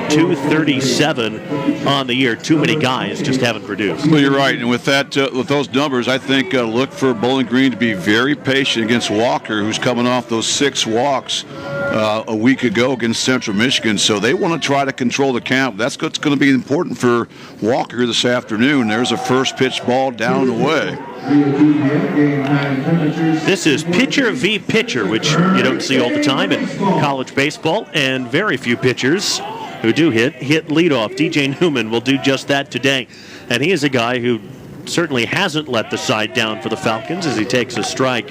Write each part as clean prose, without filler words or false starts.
237 on the year. Too many guys just haven't produced. Well, you're right, and with that, with those numbers, I think look for Bowling Green to be very patient against Walker, who's coming off those 6 walks a week ago against Central Michigan. So they want to try to control the count. That's what's going to be important for Walker this afternoon. There's a first pitch ball down and away. This is pitcher v. pitcher, which you don't see all the time in college baseball, and very few pitchers who do hit leadoff. DJ Newman will do just that today, and he is a guy who certainly hasn't let the side down for the Falcons as he takes a strike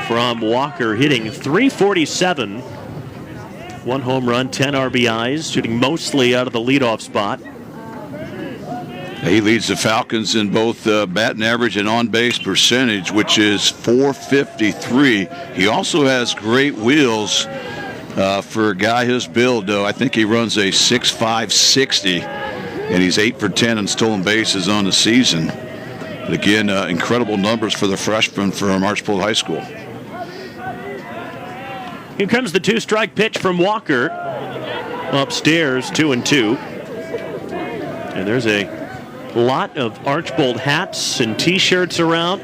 from Walker, hitting .347, 1 home run, 10 RBIs, shooting mostly out of the leadoff spot. He leads the Falcons in both batting average and on-base percentage, which is .453. He also has great wheels for a guy his build, though. I think he runs a 6.5 60, and he's 8 for 10 in stolen bases on the season. But again, incredible numbers for the freshman from Archbold High School. Here comes the 2-strike pitch from Walker. Upstairs, 2-2. And there's a lot of Archbold hats and T-shirts around.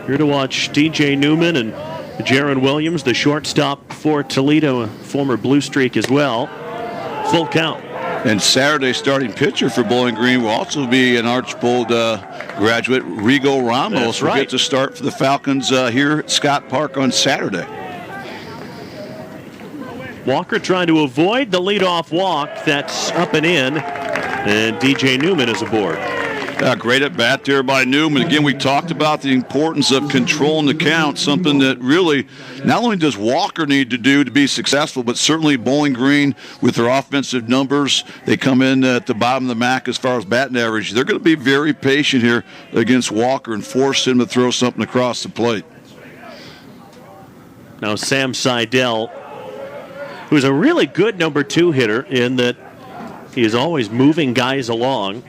Here to watch DJ Newman and Jaron Williams, the shortstop for Toledo, a former Blue Streak as well. Full count. And Saturday's starting pitcher for Bowling Green will also be an Archbold graduate, Rigo Ramos. That's right. Will get to start for the Falcons here at Scott Park on Saturday. Walker trying to avoid the leadoff walk. That's up and in. And DJ Newman is aboard. Great at bat there by Newman. Again, we talked about the importance of controlling the count, something that really not only does Walker need to do to be successful, but certainly Bowling Green with their offensive numbers. They come in at the bottom of the MAC as far as batting average. They're going to be very patient here against Walker and force him to throw something across the plate. Now Sam Seidel, who's a really good number 2 hitter in that he is always moving guys along.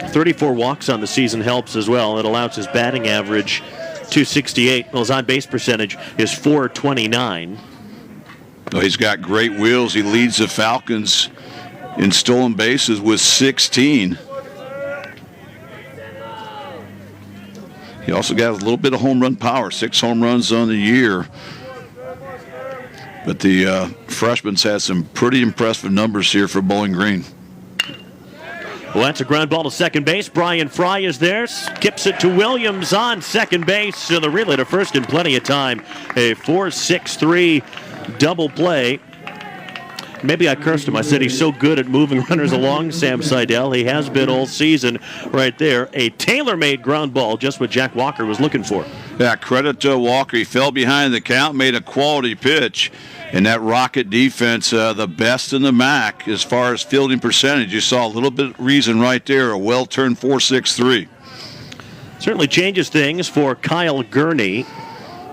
34 walks on the season helps as well. It allows his batting average .268. Well, his on-base percentage is .429. Well, he's got great wheels. He leads the Falcons in stolen bases with 16. He also got a little bit of home run power, 6 home runs on the year. But the freshman's had some pretty impressive numbers here for Bowling Green. Well, that's a ground ball to second base. Brian Fry is there. Skips it to Williams on second base. So the relay to first in plenty of time. A 4-6-3 double play. Maybe I cursed him. I said he's so good at moving runners along, Sam Seidel. He has been all season right there. A tailor-made ground ball, just what Jack Walker was looking for. Yeah, credit to Walker. He fell behind the count, made a quality pitch. And that Rocket defense, the best in the MAC as far as fielding percentage. You saw a little bit of reason right there, a well-turned 4.63. Certainly changes things for Kyle Gurney,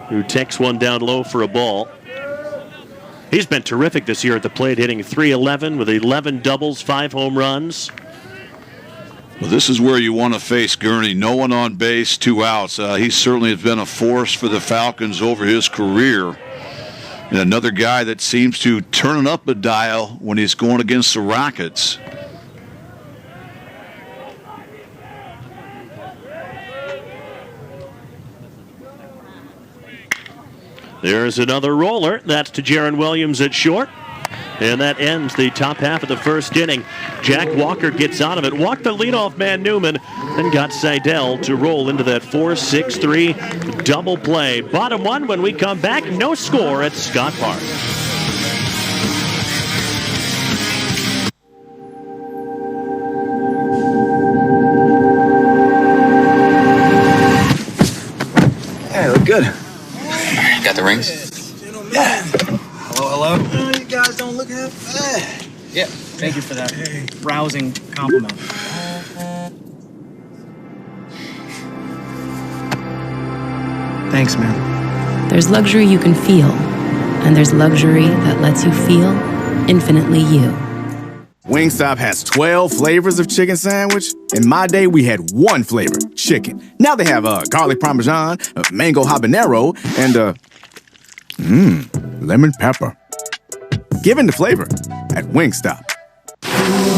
who takes one down low for a ball. He's been terrific this year at the plate, hitting .311 with 11 doubles, 5 home runs. Well, this is where you want to face Gurney. No one on base, 2 outs. He certainly has been a force for the Falcons over his career. And another guy that seems to turn up a dial when he's going against the Rockets. There's another roller. That's to Jaron Williams at short. And that ends the top half of the first inning. Jack Walker gets out of it. Walked the leadoff man Newman, then got Seidel to roll into that 4-6-3 double play. Bottom one when we come back. No score at Scott Park. Hey, look good. Got the rings? Yeah. Hello? You guys don't look half bad. Yeah, thank you for that rousing compliment. Thanks, man. There's luxury you can feel, and there's luxury that lets you feel infinitely you. Wingstop has 12 flavors of chicken sandwich. In my day, we had one flavor, chicken. Now they have garlic parmesan, mango habanero, and lemon pepper. Give in to flavor at Wingstop.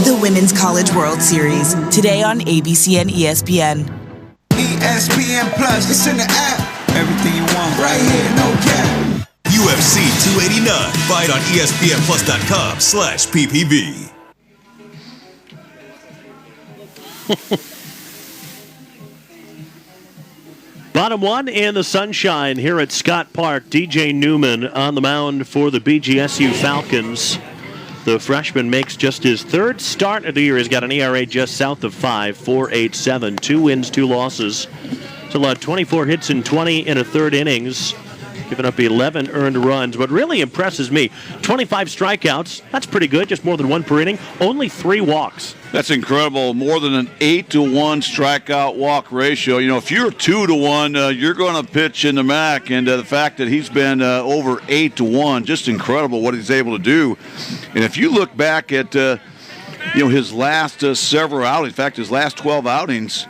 The Women's College World Series, today on ABC and ESPN. ESPN Plus, it's in the app. Everything you want right here, no cap. UFC 289. Fight on ESPNplus.com/PPV. Bottom one in the sunshine here at Scott Park. DJ Newman on the mound for the BGSU Falcons. The freshman makes just his third start of the year. He's got an ERA just south of 5, 4.87, 2 wins, 2 losses. He's allowed 24 hits and 20 in a third innings, giving up 11 earned runs. What really impresses me, 25 strikeouts. That's pretty good, just more than 1 per inning. Only 3 walks. That's incredible. More than an 8-to-1 strikeout walk ratio. You know, if you're 2-to-1, you're going to pitch in the MAC, and the fact that he's been over 8-to-1, just incredible what he's able to do. And if you look back at his last several outings, in fact, his last 12 outings,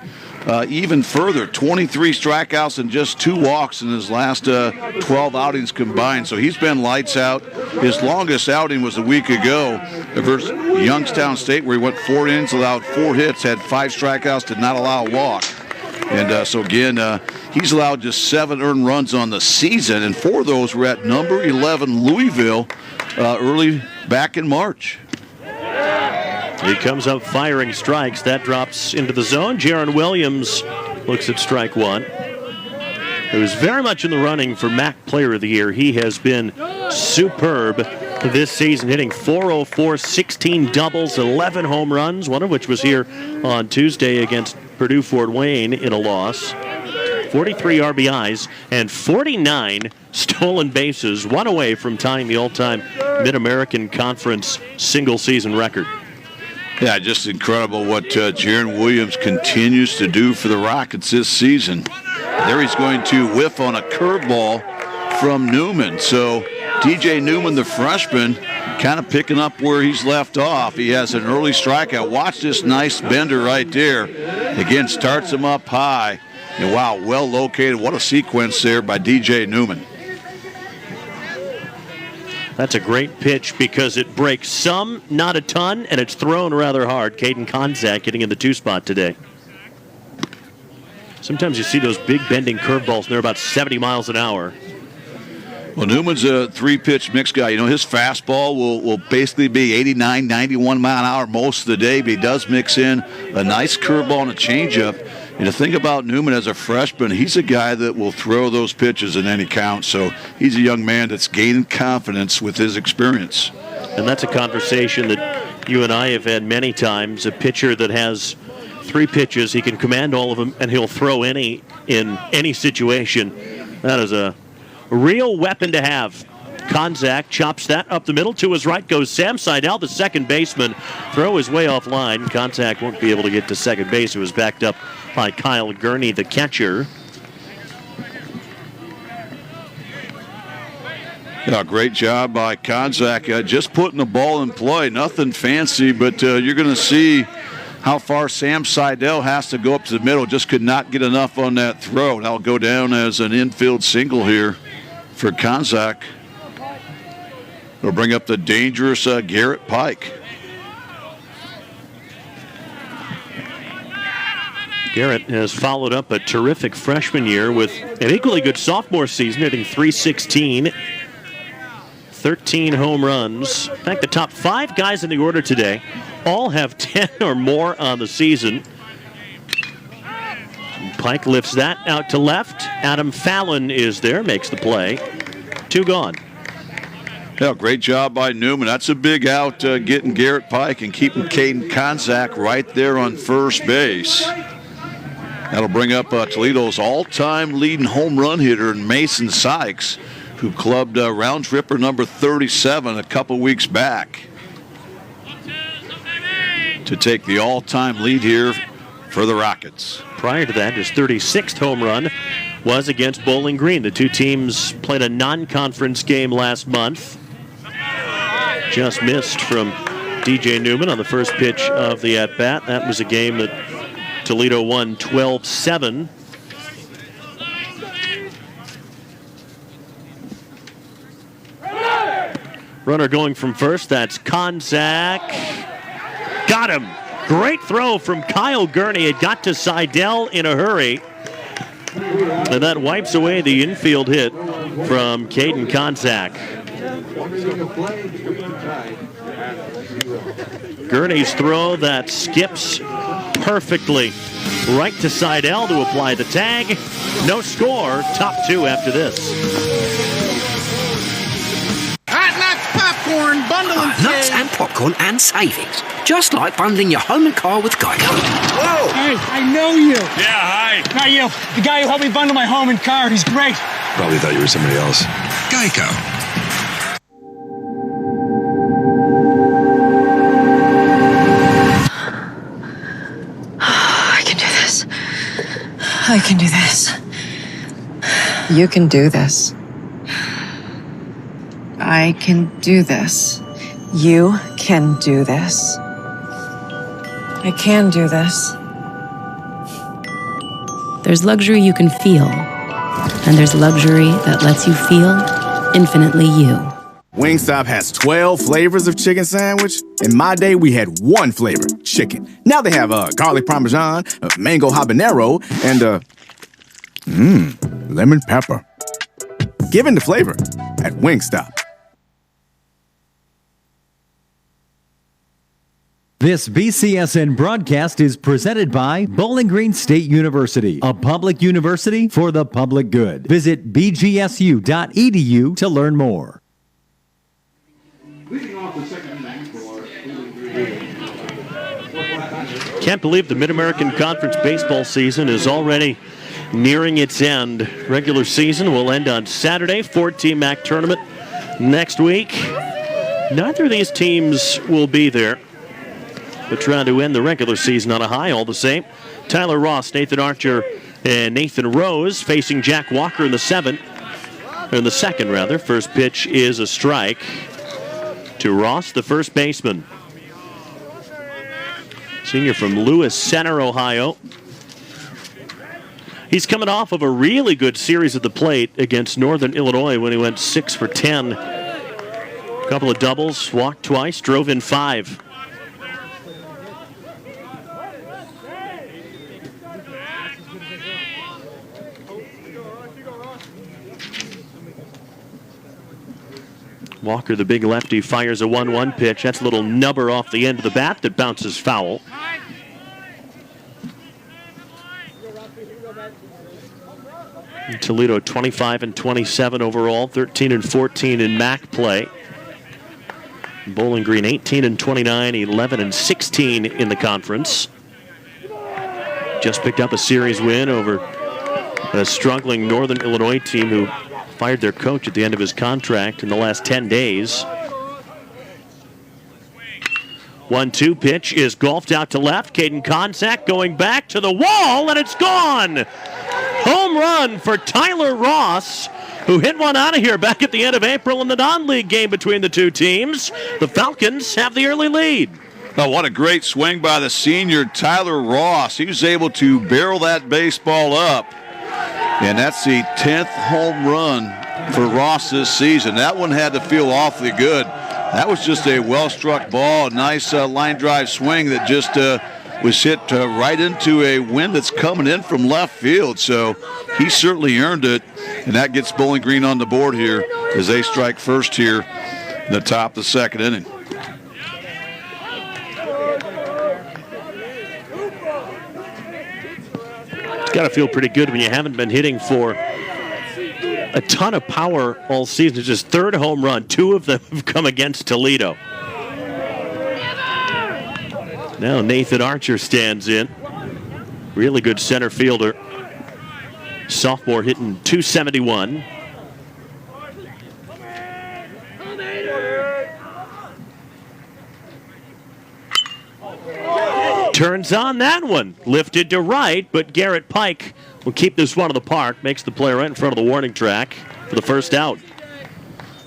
even further, 23 strikeouts and just 2 walks in his last 12 outings combined. So he's been lights out. His longest outing was a week ago versus Youngstown State, where he went 4 innings, allowed 4 hits, had 5 strikeouts, did not allow a walk. And so again, he's allowed just 7 earned runs on the season, and 4 of those were at number 11 Louisville early back in March. He comes up firing strikes. That drops into the zone. Jaron Williams looks at strike 1. He was very much in the running for MAC Player of the Year. He has been superb this season, hitting .404, 16 doubles, 11 home runs, one of which was here on Tuesday against Purdue Fort Wayne in a loss. 43 RBIs and 49 stolen bases, one away from tying the all-time Mid-American Conference single-season record. Yeah, just incredible what Jaron Williams continues to do for the Rockets this season. There he's going to whiff on a curveball from Newman. So DJ Newman, the freshman, kind of picking up where he's left off. He has an early strikeout. Watch this nice bender right there. Again, starts him up high. And wow, well located. What a sequence there by DJ Newman. That's a great pitch because it breaks some, not a ton, and it's thrown rather hard. Caden Konzak hitting in the 2 spot today. Sometimes you see those big bending curveballs, and they're about 70 miles an hour. Well, Newman's a 3-pitch mix guy. You know, his fastball will basically be 89, 91 mile an hour most of the day, but he does mix in a nice curveball and a changeup. And the thing about Newman as a freshman, he's a guy that will throw those pitches in any count. So he's a young man that's gaining confidence with his experience. And that's a conversation that you and I have had many times. A pitcher that has 3 pitches, he can command all of them, and he'll throw any in any situation. That is a real weapon to have. Konzak chops that up the middle. To his right goes Sam Seidel, the second baseman. Throw his way offline. Konzak won't be able to get to second base. It was backed up by Kyle Gurney, the catcher. Yeah, great job by Konzak. Just putting the ball in play. Nothing fancy, but you're going to see how far Sam Seidel has to go up to the middle. Just could not get enough on that throw. That'll go down as an infield single here for Konzak. It'll bring up the dangerous Garrett Pike. Garrett has followed up a terrific freshman year with an equally good sophomore season, hitting .316, 13 home runs. In fact, the top 5 guys in the order today all have 10 or more on the season. Pike lifts that out to left. Adam Fallon is there, makes the play. 2 gone. Yeah, great job by Newman. That's a big out, getting Garrett Pike and keeping Caden Konzak right there on first base. That'll bring up Toledo's all-time leading home run hitter, Mason Sykes, who clubbed round tripper number 37 a couple weeks back to take the all-time lead here for the Rockets. Prior to that, his 36th home run was against Bowling Green. The 2 teams played a non-conference game last month. Just missed from DJ Newman on the first pitch of the at-bat. That was a game that Toledo won 12-7. Runner going from first, that's Konzak. Got him. Great throw from Kyle Gurney. It got to Seidel in a hurry. And that wipes away the infield hit from Caden Konzak. Gurney's throw that skips perfectly right to Seidel to apply the tag. No score. Top two after this. Hot nuts, popcorn, bundling nuts and popcorn and savings. Just like bundling your home and car with Geico. Whoa! Hey, I know you. Yeah, hi. Not you. The guy who helped me bundle my home and car. He's great. Probably thought you were somebody else. Geico. I can do this. I can do this. You can do this. I can do this. You can do this. I can do this. There's luxury you can feel, and there's luxury that lets you feel infinitely you. Wingstop has 12 flavors of chicken sandwich. In my day, we had one flavor, chicken. Now they have garlic parmesan, mango habanero, and lemon pepper. Give in the flavor at Wingstop. This BCSN broadcast is presented by Bowling Green State University, a public university for the public good. Visit bgsu.edu to learn more. Can't believe the Mid-American Conference baseball season is already nearing its end. Regular season will end on Saturday. 4-team MAC tournament next week. Neither of these teams will be there, but trying to end the regular season on a high all the same. Tyler Ross, Nathan Archer, and Nathan Rose facing Jack Walker in the second. First pitch is a strike to Ross, the first baseman. Senior from Lewis Center, Ohio. He's coming off of a really good series at the plate against Northern Illinois when he went 6 for 10. A couple of doubles, walked twice, drove in 5. Walker, the big lefty, fires a 1-1 pitch. That's a little nubber off the end of the bat that bounces foul. Toledo 25-27 overall, 13-14 in MAC play. Bowling Green 18-29, 11-16 in the conference. Just picked up a series win over a struggling Northern Illinois team who fired their coach at the end of his contract in the last 10 days. 1-2 pitch is golfed out to left. Caden Konzak going back to the wall, and it's gone. Home run for Tyler Ross, who hit one out of here back at the end of April in the non-league game between the two teams. The Falcons have the early lead. Oh, what a great swing by the senior Tyler Ross. He was able to barrel that baseball up. And that's the 10th home run for Ross this season. That one had to feel awfully good. That was just a well-struck ball, a nice line drive swing that just was hit right into a wind that's coming in from left field. So he certainly earned it, and that gets Bowling Green on the board here as they strike first here in the top of the second inning. Got to feel pretty good when you haven't been hitting for a ton of power all season. It's just third home run. 2 of them have come against Toledo. Now Nathan Archer stands in. Really good center fielder. Sophomore hitting .271. Turns on that one. Lifted to right, but Garrett Pike will keep this one in the park. Makes the play right in front of the warning track for the first out.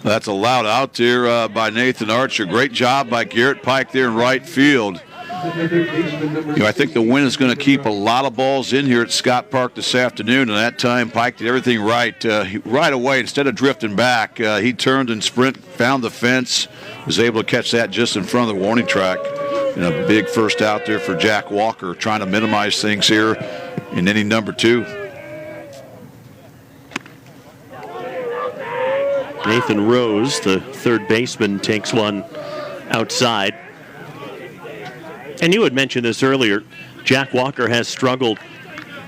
That's a loud out there by Nathan Archer. Great job by Garrett Pike there in right field. I think the wind is going to keep a lot of balls in here at Scott Park this afternoon, and that time Pike did everything right. Right away, instead of drifting back, he turned and sprint, found the fence, was able to catch that just in front of the warning track. And a big first out there for Jack Walker, trying to minimize things here in inning number 2. Nathan Rose, the third baseman, takes one outside. And you had mentioned this earlier. Jack Walker has struggled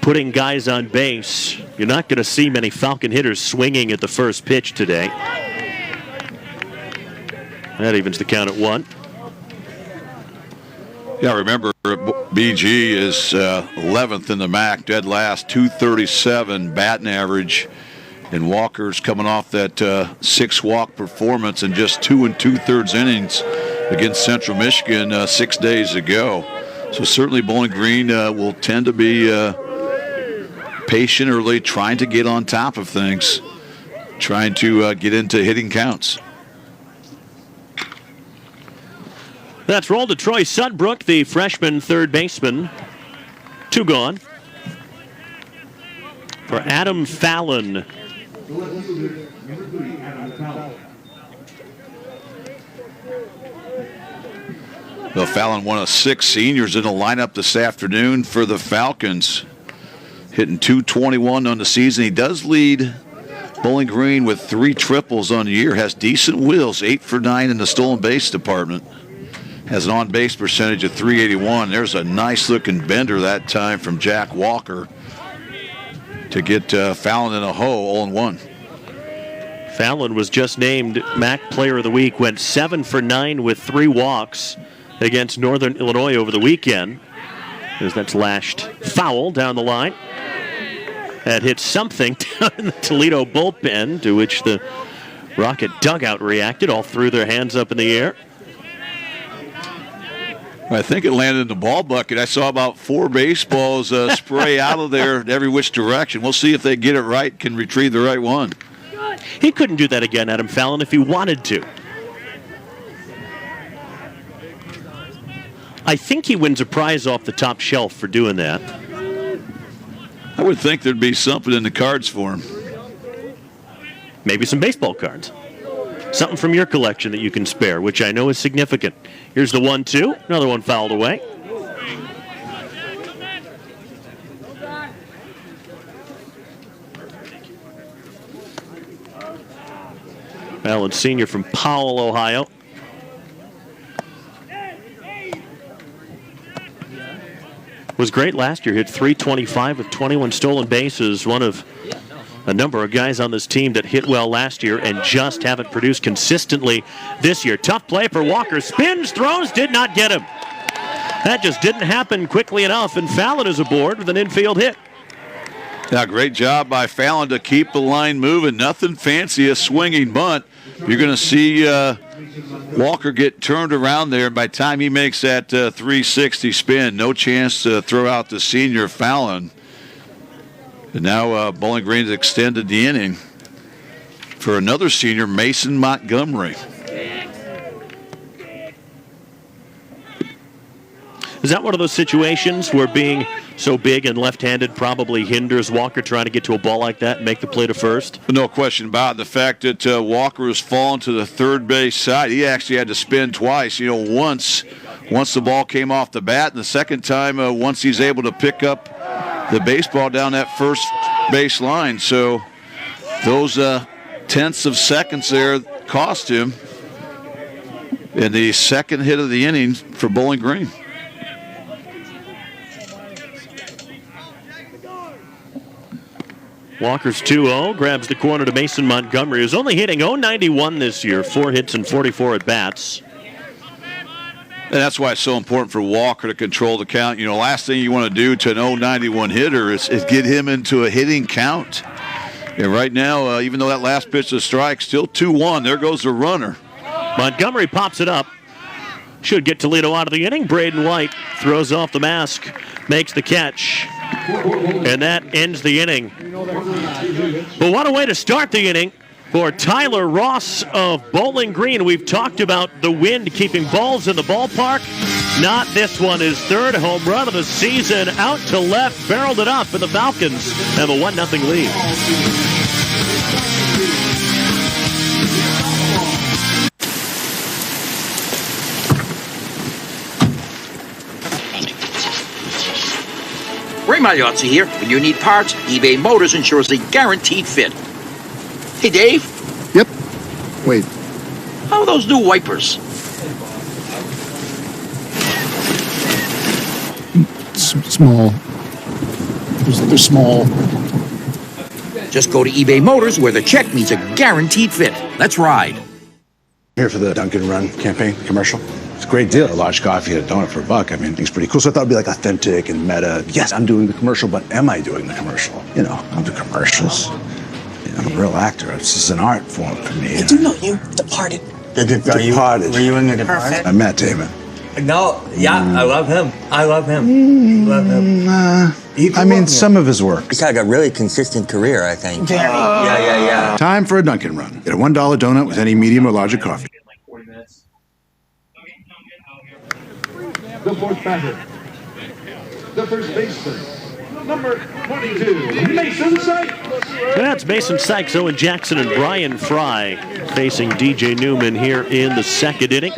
putting guys on base. You're not going to see many Falcon hitters swinging at the first pitch today. That evens the count at 1. Yeah, remember, BG is 11th in the MAC, dead last, 237 batting average. And Walker's coming off that 6-walk performance in just 2 2/3 innings against Central Michigan 6 days ago. So certainly Bowling Green will tend to be patient early, trying to get on top of things, trying to get into hitting counts. That's rolled to Troy Sudbrook, the freshman third baseman. 2 gone. For Adam Fallon. Well, Fallon, one of 6 seniors in the lineup this afternoon for the Falcons. Hitting .221 on the season. He does lead Bowling Green with 3 triples on the year. Has decent wheels, 8 for 9 in the stolen base department. Has an on-base percentage of .381. There's a nice-looking bender that time from Jack Walker to get Fallon in a hole, 0-1. Fallon was just named MAC Player of the Week, went 7 for 9 with 3 walks against Northern Illinois over the weekend. As that's lashed foul down the line. That hit something down in the Toledo bullpen, to which the Rocket dugout reacted. All threw their hands up in the air. I think it landed in the ball bucket. I saw about 4 baseballs spray out of there in every which direction. We'll see if they get it right, can retrieve the right one. He couldn't do that again, Adam Fallon, if he wanted to. I think he wins a prize off the top shelf for doing that. I would think there'd be something in the cards for him. Maybe some baseball cards. Something from your collection that you can spare, which I know is significant. Here's the 1-2. Another one fouled away. Fallon Sr. from Powell, Ohio. Was great last year. Hit .325 with 21 stolen bases. One of a number of guys on this team that hit well last year and just haven't produced consistently this year. Tough play for Walker. Spins, throws, did not get him. That just didn't happen quickly enough, and Fallon is aboard with an infield hit. Yeah, great job by Fallon to keep the line moving. Nothing fancy, a swinging bunt. You're going to see Walker get turned around there. By the time he makes that 360 spin, no chance to throw out the senior Fallon. And now Bowling Green's extended the inning for another senior, Mason Montgomery. Is that one of those situations where being so big and left-handed probably hinders Walker trying to get to a ball like that and make the play to first? No question about it. The fact that Walker has fallen to the third base side, he actually had to spin twice. Once the ball came off the bat, and the second time once he's able to pick up the baseball down that first base line. So those tenths of seconds there cost him in the second hit of the inning for Bowling Green. Walker's 2-0, grabs the corner to Mason Montgomery, who's only hitting .091 this year, 4 hits and 44 at-bats. And that's why it's so important for Walker to control the count. Last thing you want to do to an .091 hitter is get him into a hitting count. And right now, even though that last pitch is a strike, still 2-1. There goes the runner. Montgomery pops it up. Should get Toledo out of the inning. Braden White throws off the mask, makes the catch. And that ends the inning. But what a way to start the inning for Tyler Ross of Bowling Green. We've talked about the wind keeping balls in the ballpark. Not this one. His third home run of the season. Out to left, barreled it up, and the Falcons have a 1-0 lead. Ray Magliozzi here. When you need parts, eBay Motors ensures a guaranteed fit. Hey, Dave. Yep. Wait. How are those new wipers? Small. They're small. Just go to eBay Motors where the check means a guaranteed fit. Let's ride. Here for the Dunkin' Run campaign commercial. It's a great deal. A large coffee and a donut for $1. I mean, it's pretty cool. So I thought it'd be like authentic and meta. Yes, I'm doing the commercial, but am I doing the commercial? You know, I don't do commercials. I'm a real actor. It's just an art form for me. I do know you. Departed. Departed. Were you in the Departed? I met Damon. No, yeah, I love him. I love him. Love him. I mean, some of his work. He's got a really consistent career, I think. Yeah. Time for a Dunkin' Run. Get a $1 donut with any medium or larger coffee. The fourth batter, the first baseman, number 22, Mason Sykes. That's Mason Sykes, Owen Jackson, and Brian Fry facing DJ Newman here in the second inning.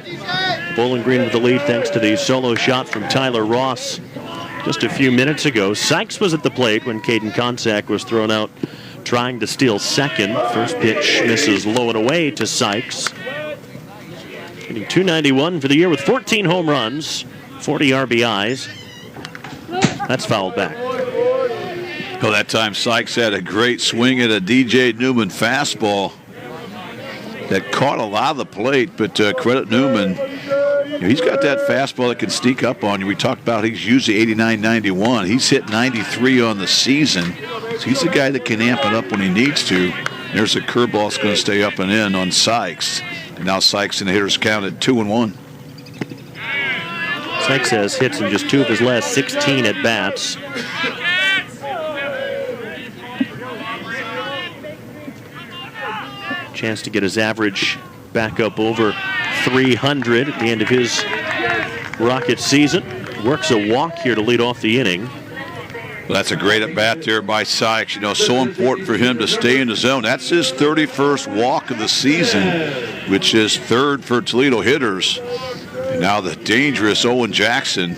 Bowling Green with the lead thanks to the solo shot from Tyler Ross just a few minutes ago. Sykes was at the plate when Caden Konsak was thrown out trying to steal second. First pitch misses low and away to Sykes. Hitting .291 for the year with 14 home runs, 40 RBIs. That's fouled back. Well, that time Sykes had a great swing at a DJ Newman fastball that caught a lot of the plate, but credit Newman. You know, he's got that fastball that can sneak up on you. We talked about he's usually 89, 91. He's hit 93 on the season. So he's a guy that can amp it up when he needs to. There's a curveball that's going to stay up and in on Sykes. And now Sykes and the hitters count at 2-1. Sykes has hits in just 2 of his last 16 at bats. Chance to get his average back up over 300 at the end of his Rocket season. Works a walk here to lead off the inning. Well, that's a great at bat there by Sykes. You know, so important for him to stay in the zone. That's his 31st walk of the season, which is 3rd for Toledo hitters. And now the dangerous Owen Jackson,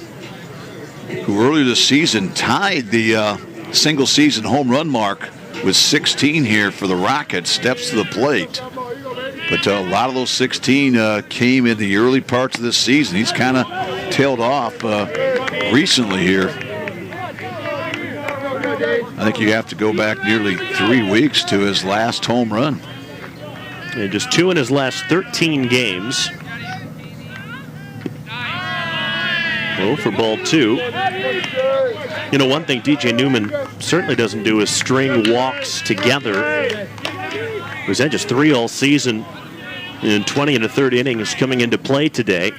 who earlier this season tied the single season home run mark with 16 here for the Rockets, steps to the plate. But a lot of those 16 came in the early parts of this season. He's kind of tailed off recently here. I think you have to go back nearly 3 weeks to his last home run. Yeah, just 2 in his last 13 games. 0 for ball 2. You know, one thing DJ Newman certainly doesn't do is string walks together. He's had just 3 all season in 20 and a third innings coming into play today.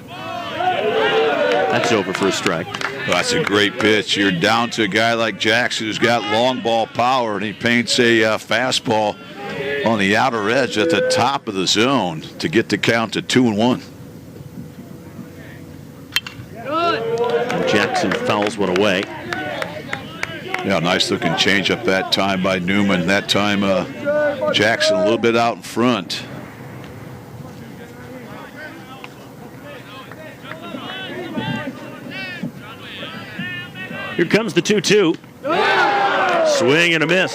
That's over for a strike. Well, that's a great pitch. You're down to a guy like Jackson who's got long ball power, and he paints a fastball on the outer edge at the top of the zone to get the count to 2-1. Jackson fouls one away. Yeah, nice looking changeup that time by Newman. That time Jackson a little bit out in front. Here comes the 2-2. Swing and a miss.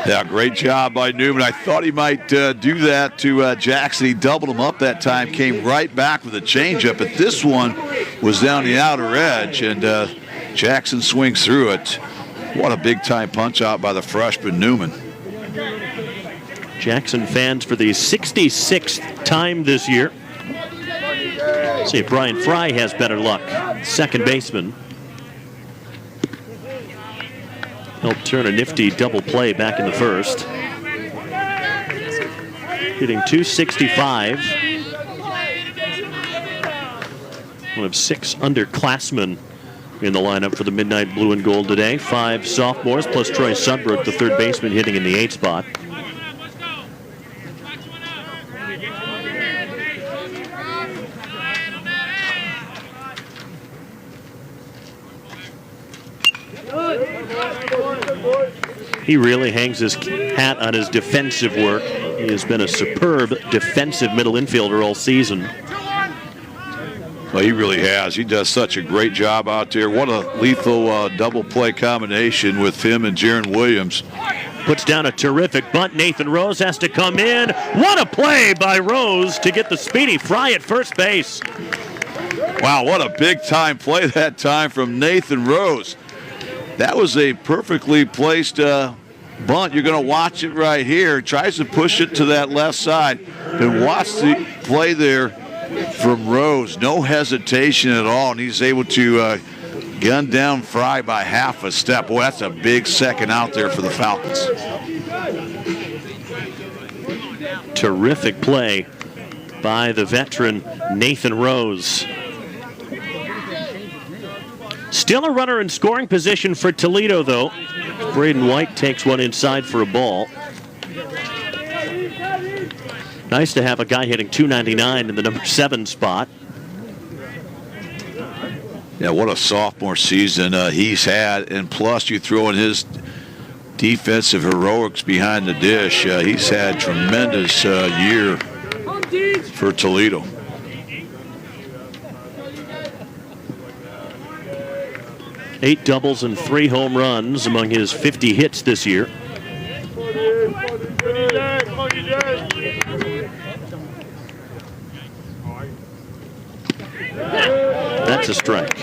Yeah, great job by Newman. I thought he might do that to Jackson. He doubled him up that time, came right back with a changeup, but this one was down the outer edge, and Jackson swings through it. What a big-time punch-out by the freshman Newman. Jackson fans for the 66th time this year. See if Brian Fry has better luck. Second baseman. Helped turn a nifty double play back in the first. Hitting .265. One of 6 underclassmen in the lineup for the Midnight Blue and Gold today. 5 sophomores plus Troy Sudbrook, the third baseman, hitting in the 8th spot. He really hangs his hat on his defensive work. He has been a superb defensive middle infielder all season. Well, he really has. He does such a great job out there. What a lethal double play combination with him and Jaron Williams. Puts down a terrific bunt. Nathan Rose has to come in. What a play by Rose to get the speedy fry at first base. Wow, what a big-time play that time from Nathan Rose. That was a perfectly placed bunt. You're going to watch it right here. Tries to push it to that left side. And watch the play there from Rose. No hesitation at all. And he's able to gun down Fry by half a step. Boy, that's a big second out there for the Falcons. Terrific play by the veteran Nathan Rose. Still a runner in scoring position for Toledo, though. Braden White takes one inside for a ball. Nice to have a guy hitting .299 in the number 7 spot. Yeah, what a sophomore season he's had. And plus, you throw in his defensive heroics behind the dish. He's had tremendous year for Toledo. Eight doubles and 3 home runs among his 50 hits this year. That's a strike.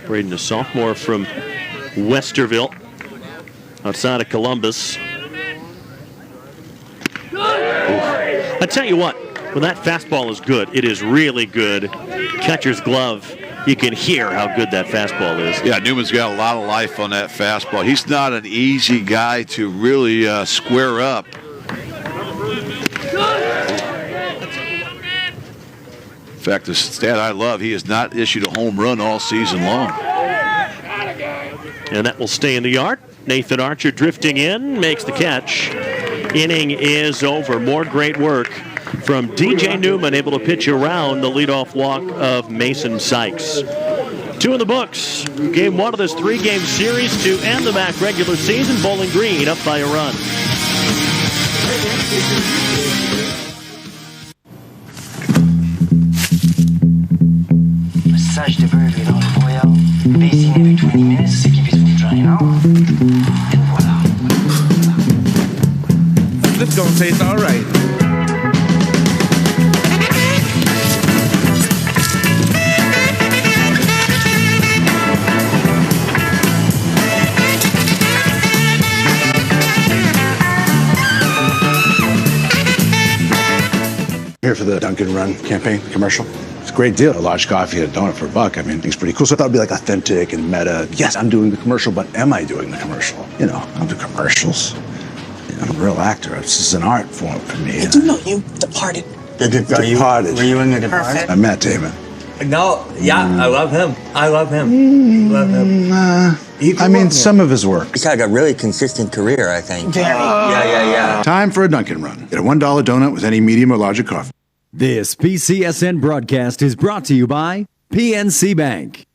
Braden, a sophomore from Westerville, outside of Columbus. I tell you what, when that fastball is good, it is really good. Catcher's glove, you can hear how good that fastball is. Yeah, Newman's got a lot of life on that fastball. He's not an easy guy to really square up. In fact, the stat I love, he has not issued a home run all season long. And that will stay in the yard. Nathan Archer drifting in, makes the catch. Inning is over. More great work from DJ Newman, able to pitch around the leadoff walk of Mason Sykes. 2 in the books. Game 1 of this 3-game series to end the MAC regular season. Bowling Green up by a run. Passage de bœuf dans le broyat. Baissine avec 20 minutes, c'est qui puisse vous dry now. And voilà. This is gonna taste all right. Here for the Dunkin' Run campaign commercial. It's a great deal. A large coffee and a donut for $1. I mean, it's pretty cool. So I thought it'd be like authentic and meta. Yes, I'm doing the commercial, but am I doing the commercial? You know, I don't do commercials. I'm a real actor. This is an art form for me. I do know you departed. Departed. Were you in the Departed? I met Damon. No, yeah, I love him. I love him. Love him. I mean, some of his work. He's had a really consistent career, I think. Yeah. Time for a Dunkin' Run. Get a $1 donut with any medium or larger coffee. This BCSN broadcast is brought to you by PNC Bank.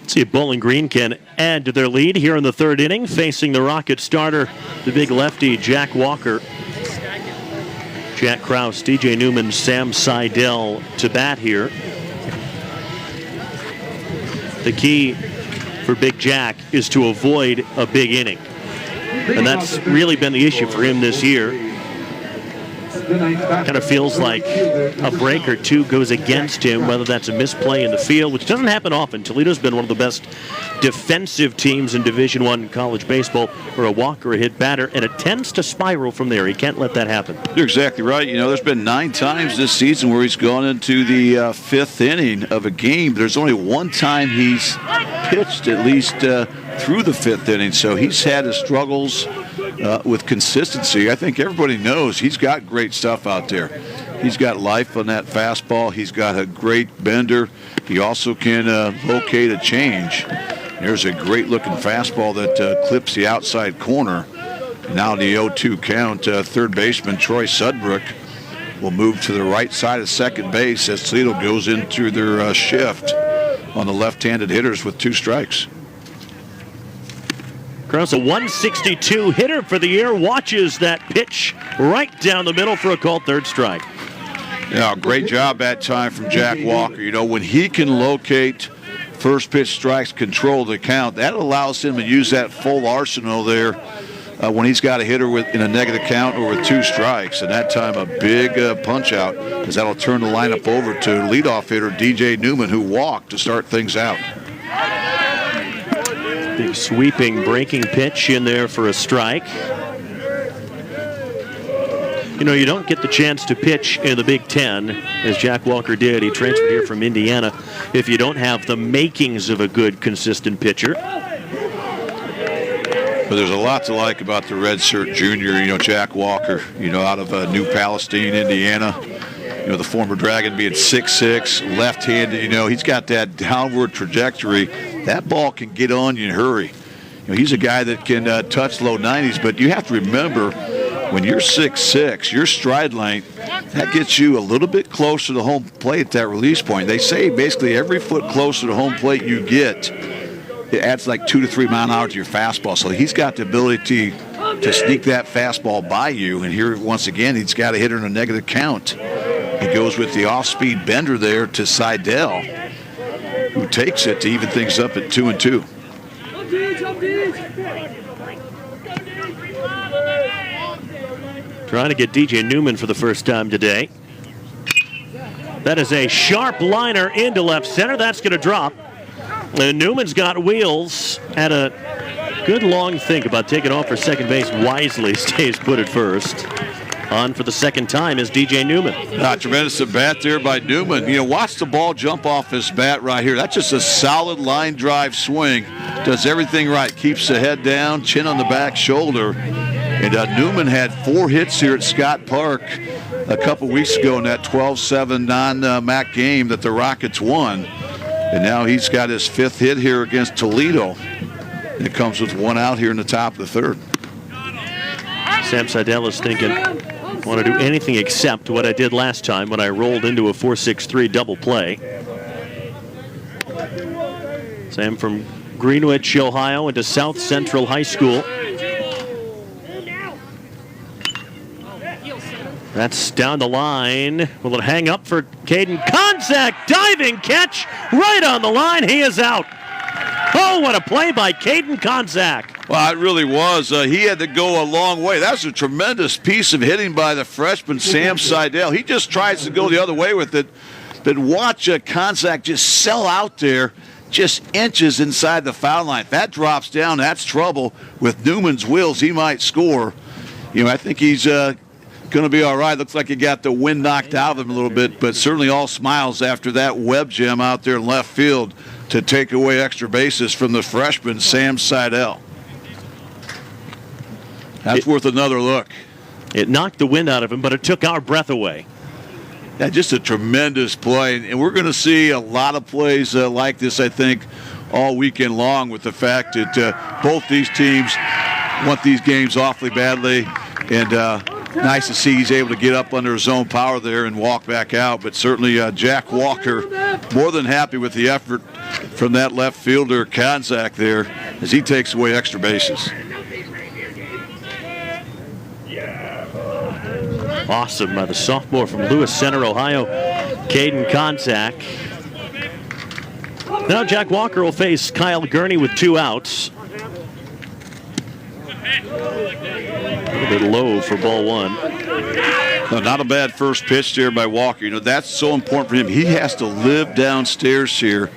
See if Bowling Green can add to their lead here in the 3rd inning, facing the Rocket starter, the big lefty, Jack Walker. Jack Krause, DJ Newman, Sam Seidel to bat here. The key for Big Jack is to avoid a big inning. And that's really been the issue for him this year. Kind of feels like a break or two goes against him, whether that's a misplay in the field, which doesn't happen often. Toledo's been one of the best defensive teams in Division I college baseball, where a walk or a hit batter, and it tends to spiral from there. He can't let that happen. You're exactly right. You know, there's been 9 times this season where he's gone into the 5th inning of a game. There's only 1 time he's pitched at least through the 5th inning, so he's had his struggles with consistency. I think everybody knows he's got great stuff out there. He's got life on that fastball. He's got a great bender. He also can locate a change. There's a great-looking fastball that clips the outside corner. Now the 0-2 count. Third baseman Troy Sudbrook will move to the right side of second base as Toledo goes into their shift on the left-handed hitters with 2 strikes. Cross, a 162 hitter for the year, watches that pitch right down the middle for a called third strike. Yeah, great job that time from Jack Walker. You know, when he can locate first pitch strikes, control the count, that allows him to use that full arsenal there when he's got a hitter in a negative count or with 2 strikes. And that time a big punch out, as that'll turn the lineup over to leadoff hitter DJ Newman, who walked to start things out. Big sweeping breaking pitch in there for a strike. You know, you don't get the chance to pitch in the Big Ten, as Jack Walker did. He transferred here from Indiana, if you don't have the makings of a good, consistent pitcher. But there's a lot to like about the redshirt junior, you know, Jack Walker, you know, out of New Palestine, Indiana. You know, the former Dragon being 6'6", left-handed, you know, he's got that downward trajectory. That ball can get on you in a hurry. You know, he's a guy that can touch low 90s, but you have to remember, when you're 6'6", your stride length, that gets you a little bit closer to home plate at that release point. They say basically every foot closer to home plate you get, it adds like 2 to 3 mile an hour to your fastball. So he's got the ability to sneak that fastball by you. And here, once again, he's got a hitter in a negative count. He goes with the off-speed bender there to Seidel, who takes it to even things up at 2-2. Trying to get DJ Newman for the first time today. That is a sharp liner into left center. That's going to drop. And Newman's got wheels. Had a good long think about taking off for second base. Wisely stays put at first. On for the second time is DJ Newman. Tremendous at bat there by Newman. You know, watch the ball jump off his bat right here. That's just a solid line drive swing. Does everything right. Keeps the head down, chin on the back shoulder. And Newman had 4 hits here at Scott Park a couple weeks ago in that 12-7 non-MAC game that the Rockets won. And now he's got his 5th hit here against Toledo. And it comes with 1 out here in the top of the 3rd. Sam Seidel is thinking, I want to do anything except what I did last time when I rolled into a 4-6-3 double play. Sam from Greenwich, Ohio, into South Central High School. That's down the line. Will it hang up for Caden Konzak? Diving catch right on the line. He is out. Oh, what a play by Caden Konzak. Well, it really was. He had to go a long way. That was a tremendous piece of hitting by the freshman, Sam Seidel. He just tries to go the other way with it. But watch Konzak just sell out there, just inches inside the foul line. If that drops down, that's trouble. With Newman's wheels, he might score. You know, I think he's going to be all right. Looks like he got the wind knocked out of him a little bit, but certainly all smiles after that web gem out there in left field to take away extra bases from the freshman, Sam Seidel. That's worth another look. It knocked the wind out of him, but it took our breath away. Yeah, just a tremendous play. And we're going to see a lot of plays like this, I think, all weekend long, with the fact that both these teams want these games awfully badly. And nice to see he's able to get up under his own power there and walk back out. But certainly Jack Walker more than happy with the effort from that left fielder, Konzak, there, as he takes away extra bases. Awesome by the sophomore from Lewis Center, Ohio, Caden Konzak. Now Jack Walker will face Kyle Gurney with 2 outs. A little bit low for ball 1. No, not a bad first pitch there by Walker. You know, that's so important for him. He has to live downstairs here,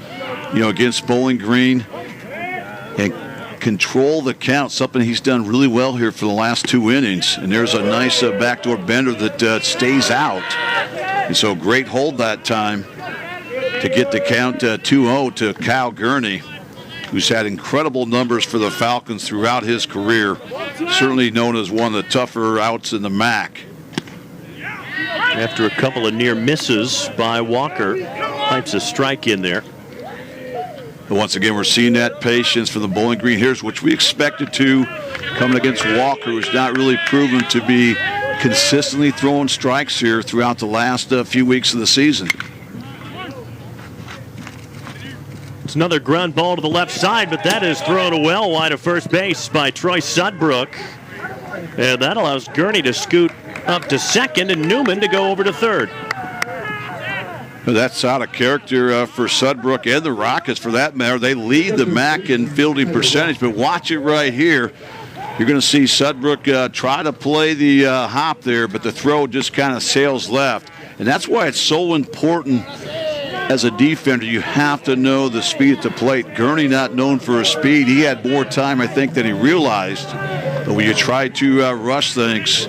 you know, against Bowling Green and control the count, something he's done really well here for the last 2 innings. And there's a nice backdoor bender that stays out. And so great hold that time to get the count 2-0 to Kyle Gurney, who's had incredible numbers for the Falcons throughout his career. Certainly known as one of the tougher outs in the MAC. After a couple of near misses by Walker, pipes a strike in there. But once again, we're seeing that patience for the Bowling Green Heroes, which we expected to, coming against Walker, who's not really proven to be consistently throwing strikes here throughout the last few weeks of the season. It's another ground ball to the left side, but that is thrown well wide of first base by Troy Sudbrook. And that allows Gurney to scoot up to second and Newman to go over to third. That's out of character for Sudbrook and the Rockets for that matter. They lead the MAC in fielding percentage, but watch it right here. You're going to see Sudbrook try to play the hop there, but the throw just kind of sails left. And that's why it's so important as a defender. You have to know the speed at the plate. Gurney not known for his speed. He had more time, I think, than he realized. But when you try to rush things,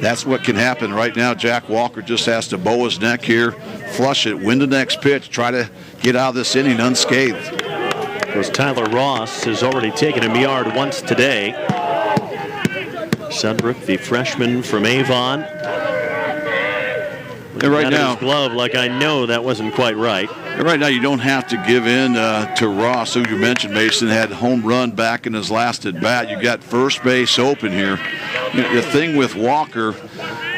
that's what can happen. Right now, Jack Walker just has to bow his neck here, flush it, win the next pitch, try to get out of this inning unscathed. Of course, Tyler Ross has already taken him yard once today. Sudbrook, the freshman from Avon. And right now, his glove, like I know that wasn't quite right. And right now, you don't have to give in to Ross, who you mentioned, Mason, had home run back in his last at bat. You got first base open here. The thing with Walker,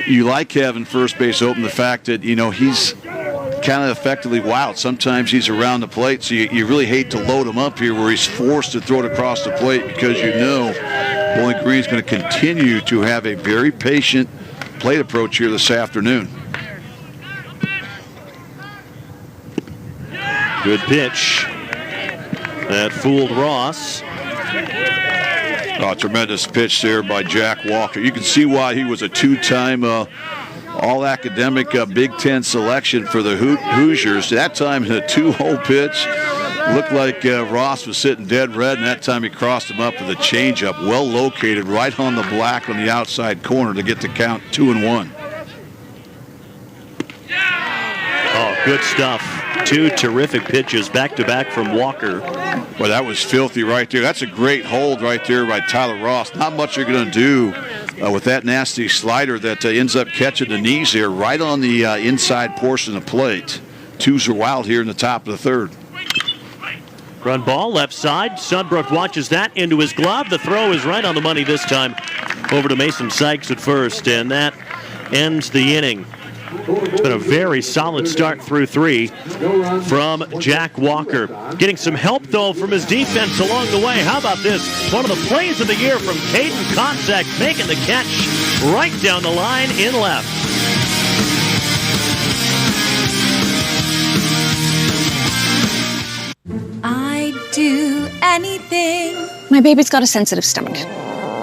you like having first base open, the fact that, he's kind of effectively wild. Sometimes he's around the plate, so you really hate to load him up here where he's forced to throw it across the plate because Bowling Green's going to continue to have a very patient plate approach here this afternoon. Good pitch. That fooled Ross. Oh, tremendous pitch there by Jack Walker. You can see why he was a two-time all-academic Big Ten selection for the Hoosiers. That time in a 2-hole pitch. Looked like Ross was sitting dead red, and that time he crossed him up with a changeup, well located right on the black on the outside corner to get the count 2-1. Oh, good stuff. Two terrific pitches back-to-back from Walker. Well, that was filthy right there. That's a great hold right there by Tyler Ross. Not much you're going to do with that nasty slider that ends up catching the knees there right on the inside portion of the plate. Twos are wild here in the top of the third. Run ball, left side. Sudbrook watches that into his glove. The throw is right on the money this time. Over to Mason Sykes at first, and that ends the inning. It's been a very solid start through three from Jack Walker. Getting some help, though, from his defense along the way. How about this? One of the plays of the year from Caden Konczak, making the catch right down the line in left. I'd do anything. My baby's got a sensitive stomach.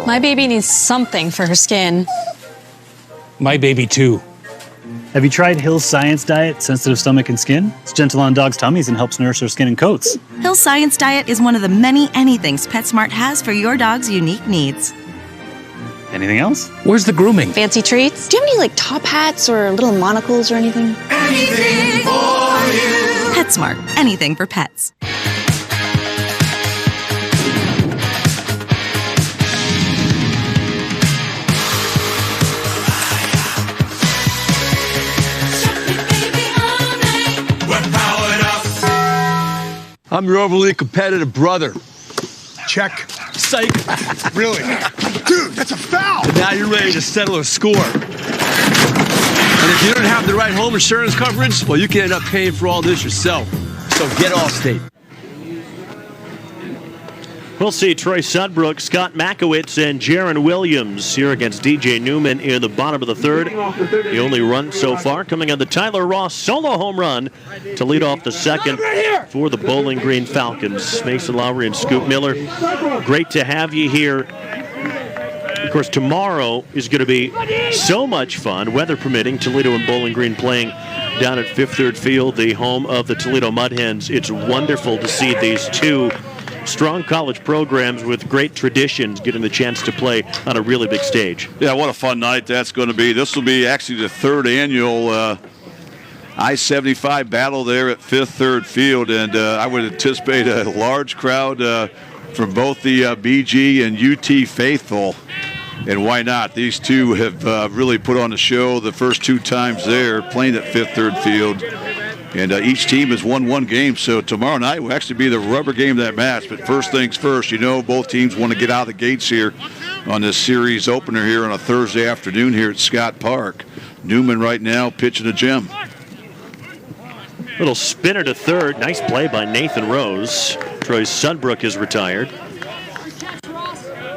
My baby needs something for her skin. My baby, too. Have you tried Hill's Science Diet, Sensitive Stomach and Skin? It's gentle on dogs' tummies and helps nourish their skin and coats. Hill's Science Diet is one of the many anythings PetSmart has for your dog's unique needs. Anything else? Where's the grooming? Fancy treats? Do you have any, top hats or little monocles or anything? Anything for you. PetSmart. Anything for pets. I'm your overly competitive brother. Check. Psych. Really? Dude, that's a foul! And now you're ready to settle a score. And if you don't have the right home insurance coverage, well, you can end up paying for all this yourself. So get Allstate. We'll see Troy Sudbrook, Scott Makowitz, and Jaron Williams here against DJ Newman in the bottom of the third. The only run so far coming on the Tyler Ross solo home run to lead off the second for the Bowling Green Falcons. Mason Lowry and Scoop Miller, great to have you here. Of course, tomorrow is going to be so much fun, weather permitting. Toledo and Bowling Green playing down at Fifth Third Field, the home of the Toledo Mud Hens. It's wonderful to see these two strong college programs with great traditions getting the chance to play on a really big stage. Yeah, what a fun night that's going to be. This will be actually the third annual I-75 battle there at Fifth Third Field, and I would anticipate a large crowd from both the BG and UT faithful. And why not? These two have really put on a show the first two times there, playing at Fifth Third Field. And each team has won one game, so tomorrow night will actually be the rubber game of that match. But first things first, both teams want to get out of the gates here on this series opener here on a Thursday afternoon here at Scott Park. Newman right now pitching to Jim. Little spinner to third. Nice play by Nathan Rose. Troy Sudbrook is retired.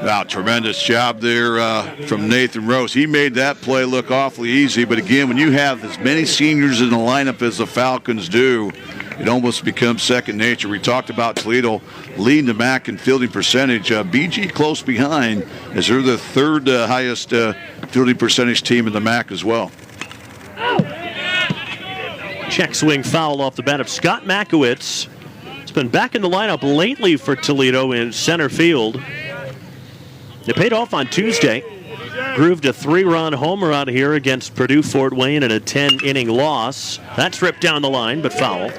Wow, tremendous job there from Nathan Rose. He made that play look awfully easy, but again, when you have as many seniors in the lineup as the Falcons do, it almost becomes second nature. We talked about Toledo leading the MAC in fielding percentage. BG close behind, as they're the third highest fielding percentage team in the MAC as well. Check swing foul off the bat of Scott Makowitz. It's been back in the lineup lately for Toledo in center field. It paid off on Tuesday. Grooved a 3-run homer out here against Purdue Fort Wayne in a 10-inning loss. That's ripped down the line, but foul.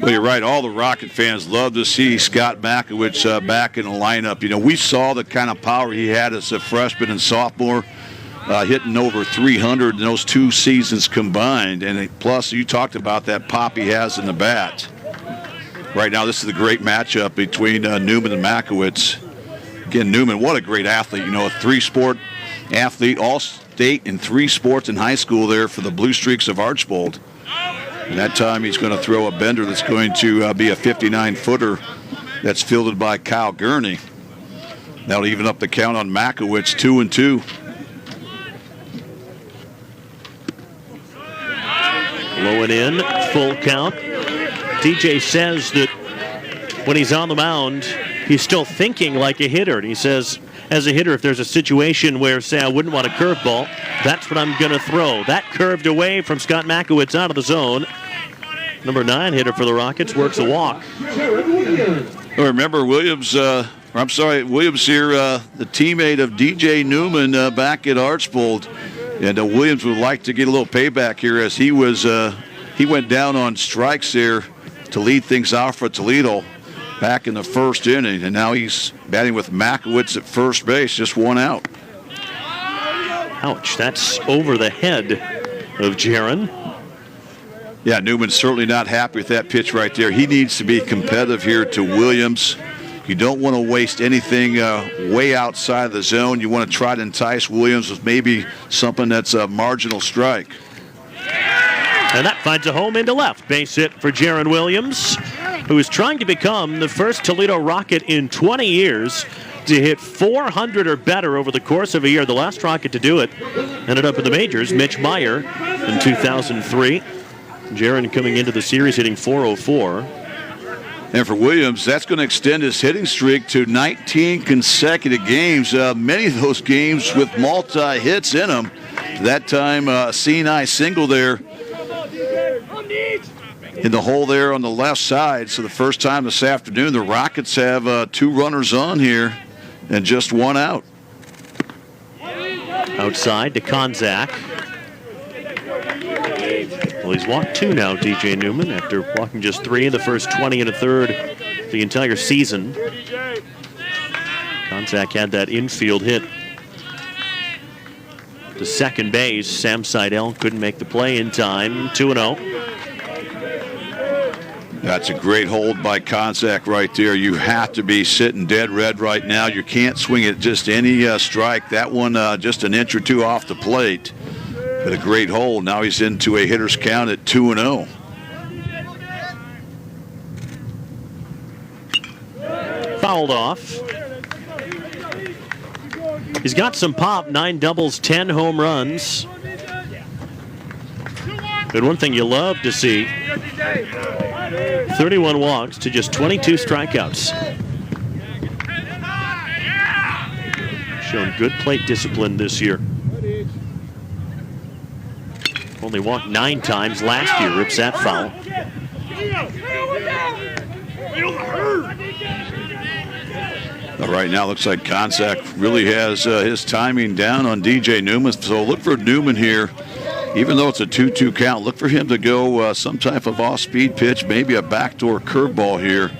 Well, you're right. All the Rocket fans love to see Scott Makowitz back in the lineup. We saw the kind of power he had as a freshman and sophomore, hitting over 300 in those 2 seasons combined. And plus, you talked about that pop he has in the bat. Right now, this is a great matchup between Newman and Makowitz. Again, Newman, what a great athlete. A 3-sport athlete, all-state in 3 sports in high school there for the Blue Streaks of Archbold. And that time he's going to throw a bender that's going to be a 59-footer that's fielded by Kyle Gurney. That'll even up the count on Makowitz, 2-2. Low and in, full count. DJ says that when he's on the mound, he's still thinking like a hitter. And he says, as a hitter, if there's a situation where, say, I wouldn't want a curveball, that's what I'm going to throw. That curved away from Scott Makowitz out of the zone. Number 9 hitter for the Rockets works a walk. Remember, Williams here, the teammate of DJ Newman back at Archbold. And Williams would like to get a little payback here as he went down on strikes there to lead things off for Toledo back in the first inning, and now he's batting with Makowitz at first base, just 1 out. Ouch, that's over the head of Jaron. Yeah, Newman's certainly not happy with that pitch right there. He needs to be competitive here to Williams. You don't want to waste anything way outside of the zone. You want to try to entice Williams with maybe something that's a marginal strike. And that finds a home into left. Base hit for Jaron Williams, who is trying to become the first Toledo Rocket in 20 years to hit 400 or better over the course of a year. The last Rocket to do it ended up in the majors, Mitch Meyer, in 2003. Jaron coming into the series hitting .404. And for Williams, that's going to extend his hitting streak to 19 consecutive games. Many of those games with multi-hits in them. That time, a seeing-eye single there in the hole there on the left side. So the first time this afternoon, the Rockets have 2 runners on here and just 1 out. Outside to Konzak. Well, he's walked 2 now, DJ Newman, after walking just 3 in the first 20 and a third the entire season. Konzak had that infield hit to second base. Sam Seidel couldn't make the play in time. 2-0. That's a great hold by Konzak right there. You have to be sitting dead red right now. You can't swing at just any strike. That one just an inch or 2 off the plate. But a great hold. Now he's into a hitter's count at 2-0. Fouled off. He's got some pop, 9 doubles, 10 home runs. But one thing you love to see, 31 walks to just 22 strikeouts. Shown good plate discipline this year. Only walked 9 times last year. Rips that foul. Right now, looks like Konzak really has his timing down on DJ Newman. So look for Newman here. Even though it's a 2-2 count, look for him to go some type of off-speed pitch, maybe a backdoor curveball here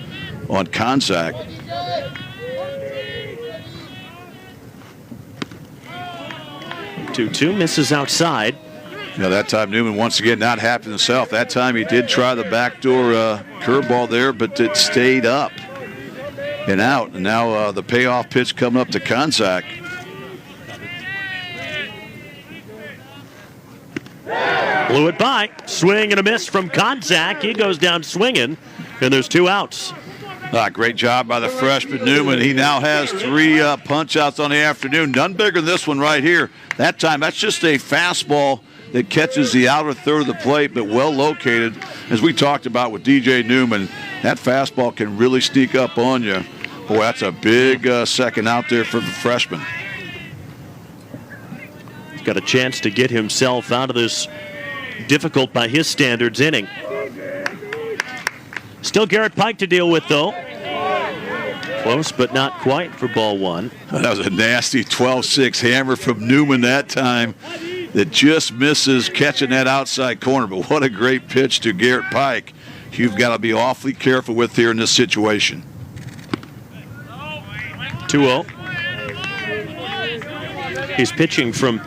on Konzak. Two misses outside. That time Newman once again not happy himself. That time he did try the backdoor curveball there, but it stayed up and out. And now the payoff pitch coming up to Konzak. Blew it by. Swing and a miss from Konzak. He goes down swinging, and there's 2 outs. Great job by the freshman Newman. He now has 3 punch-outs on the afternoon. None bigger than this one right here. That time, that's just a fastball that catches the outer third of the plate, but well located. As we talked about with DJ Newman, that fastball can really sneak up on you. Boy, that's a big second out there for the freshman. He's got a chance to get himself out of this difficult by his standards inning. Still Garrett Pike to deal with, though. Close, but not quite for ball 1. That was a nasty 12-6 hammer from Newman that time that just misses catching that outside corner. But what a great pitch to Garrett Pike. You've got to be awfully careful with here in this situation. 2-0. He's pitching from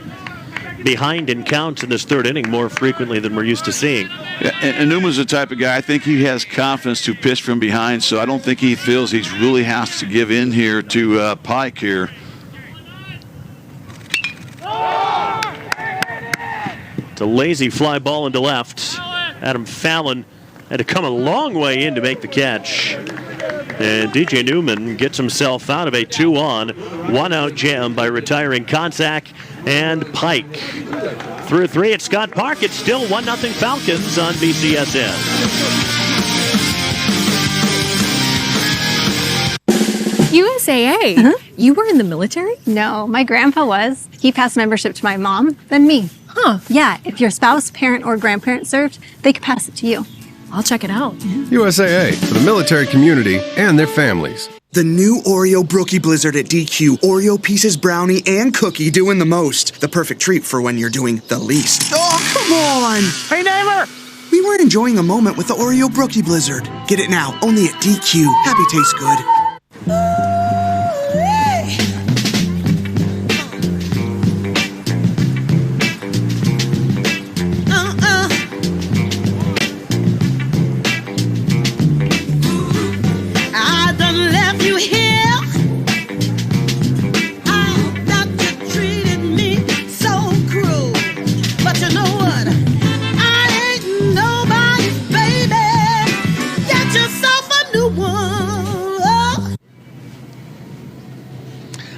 behind in counts in this third inning more frequently than we're used to seeing. Yeah, and Newman's the type of guy, I think he has confidence to pitch from behind, so I don't think he feels he really has to give in here to Pike here. It's a lazy fly ball into left. Adam Fallon had to come a long way in to make the catch. And DJ Newman gets himself out of a 2-on, 1-out jam by retiring Konzak and Pike. Through 3 at Scott Park, it's still 1-0 Falcons on BCSN. USAA? You were in the military? No, my grandpa was. He passed membership to my mom, then me. Huh. Yeah, if your spouse, parent, or grandparent served, they could pass it to you. I'll check it out. USAA, for the military community and their families. The new Oreo Brookie Blizzard at DQ. Oreo Pieces, brownie, and cookie doing the most. The perfect treat for when you're doing the least. Oh, come on! Hey, neighbor! We weren't enjoying a moment with the Oreo Brookie Blizzard. Get it now, only at DQ. Happy tastes good.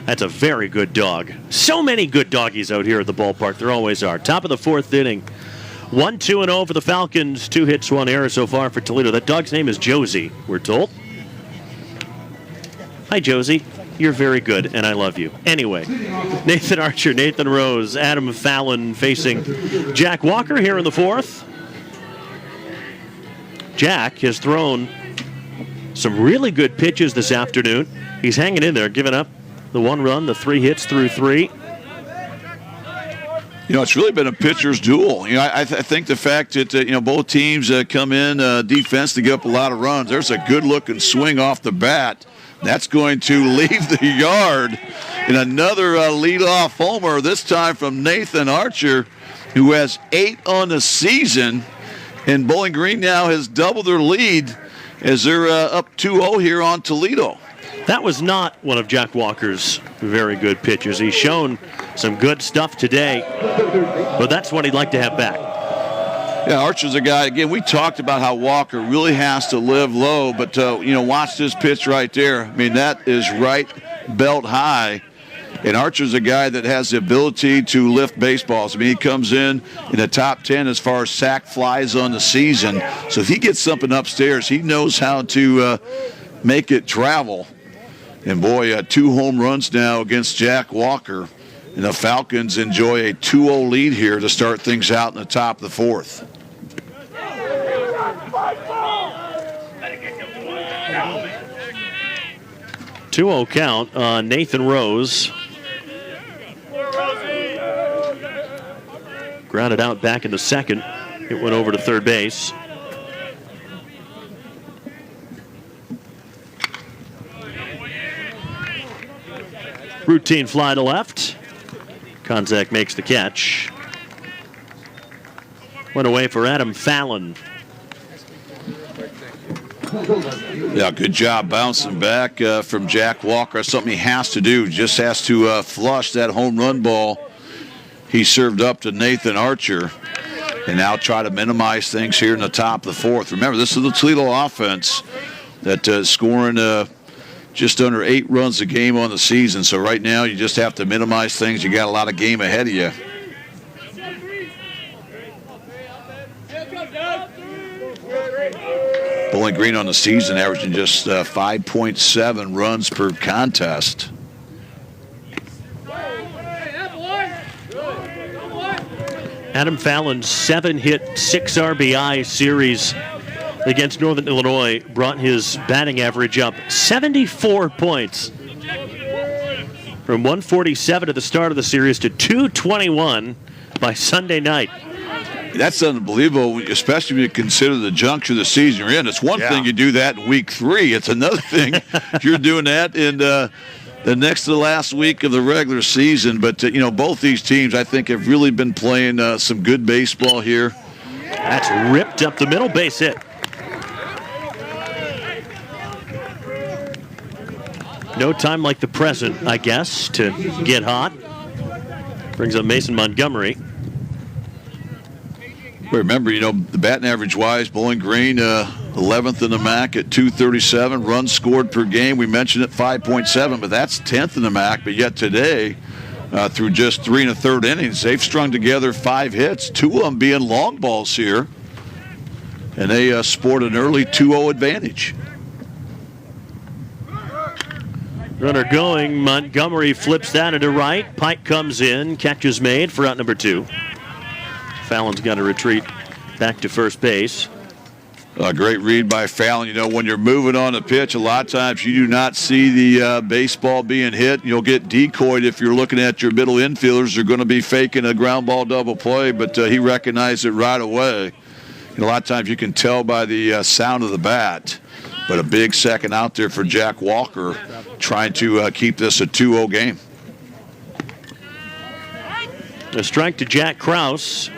That's a very good dog. So many good doggies out here at the ballpark. There always are. Top of the 4th inning. 1-2-0 for the Falcons. 2 hits, 1 error so far for Toledo. That dog's name is Josie, we're told. Hi, Josie. You're very good, and I love you. Anyway, Nathan Archer, Nathan Rose, Adam Fallon facing Jack Walker here in the 4th. Jack has thrown some really good pitches this afternoon. He's hanging in there, giving up the 1 run, the 3 hits through 3. It's really been a pitcher's duel. I think the fact that, both teams come in defense to give up a lot of runs. There's a good-looking swing off the bat. That's going to leave the yard. And another leadoff homer, this time from Nathan Archer, who has 8 on the season. And Bowling Green now has doubled their lead as they're up 2-0 here on Toledo. That was not one of Jack Walker's very good pitches. He's shown some good stuff today, but that's what he'd like to have back. Yeah, Archer's a guy, again, we talked about how Walker really has to live low, but, watch this pitch right there. I mean, that is right belt high. And Archer's a guy that has the ability to lift baseballs. I mean, he comes in the top 10 as far as sack flies on the season. So if he gets something upstairs, he knows how to make it travel. And boy, 2 home runs now against Jack Walker. And the Falcons enjoy a 2-0 lead here to start things out in the top of the 4th. Two-0 count on Nathan Rose. Grounded out back in the second. It went over to third base. Routine fly to left. Konzak makes the catch. Went away for Adam Fallon. Yeah, good job bouncing back from Jack Walker. That's something he has to do. Just has to flush that home run ball he served up to Nathan Archer. And now try to minimize things here in the top of the fourth. Remember, this is the Toledo offense that scoring just under 8 runs a game on the season. So right now you just have to minimize things. You got a lot of game ahead of you. Bowling Green on the season averaging just 5.7 runs per contest. Adam Fallon's 7-hit, 6 RBI series against Northern Illinois brought his batting average up 74 points. From 147 at the start of the series to 221 by Sunday night. That's unbelievable, especially when you consider the juncture of the season you're in. It's one thing you do that in week 3. It's another thing you're doing that in the next to the last week of the regular season. But, both these teams, I think, have really been playing some good baseball here. That's ripped up the middle, base hit. No time like the present, I guess, to get hot. Brings up Mason Montgomery. Remember, the batting average-wise, Bowling Green 11th in the MAC at 237. Runs scored per game, we mentioned it, 5.7, but that's 10th in the MAC. But yet today, through just 3 1/3 innings, they've strung together 5 hits, 2 of them being long balls here. And they sport an early 2-0 advantage. Runner going, Montgomery flips that into right. Pike comes in, catch is made for out number 2. Fallon's got to retreat back to first base. A great read by Fallon. When you're moving on the pitch, a lot of times you do not see the baseball being hit. You'll get decoyed if you're looking at your middle infielders. They're going to be faking a ground ball double play, but he recognized it right away. And a lot of times you can tell by the sound of the bat. But a big second out there for Jack Walker, trying to keep this a 2-0 game. A strike to Jack Krause.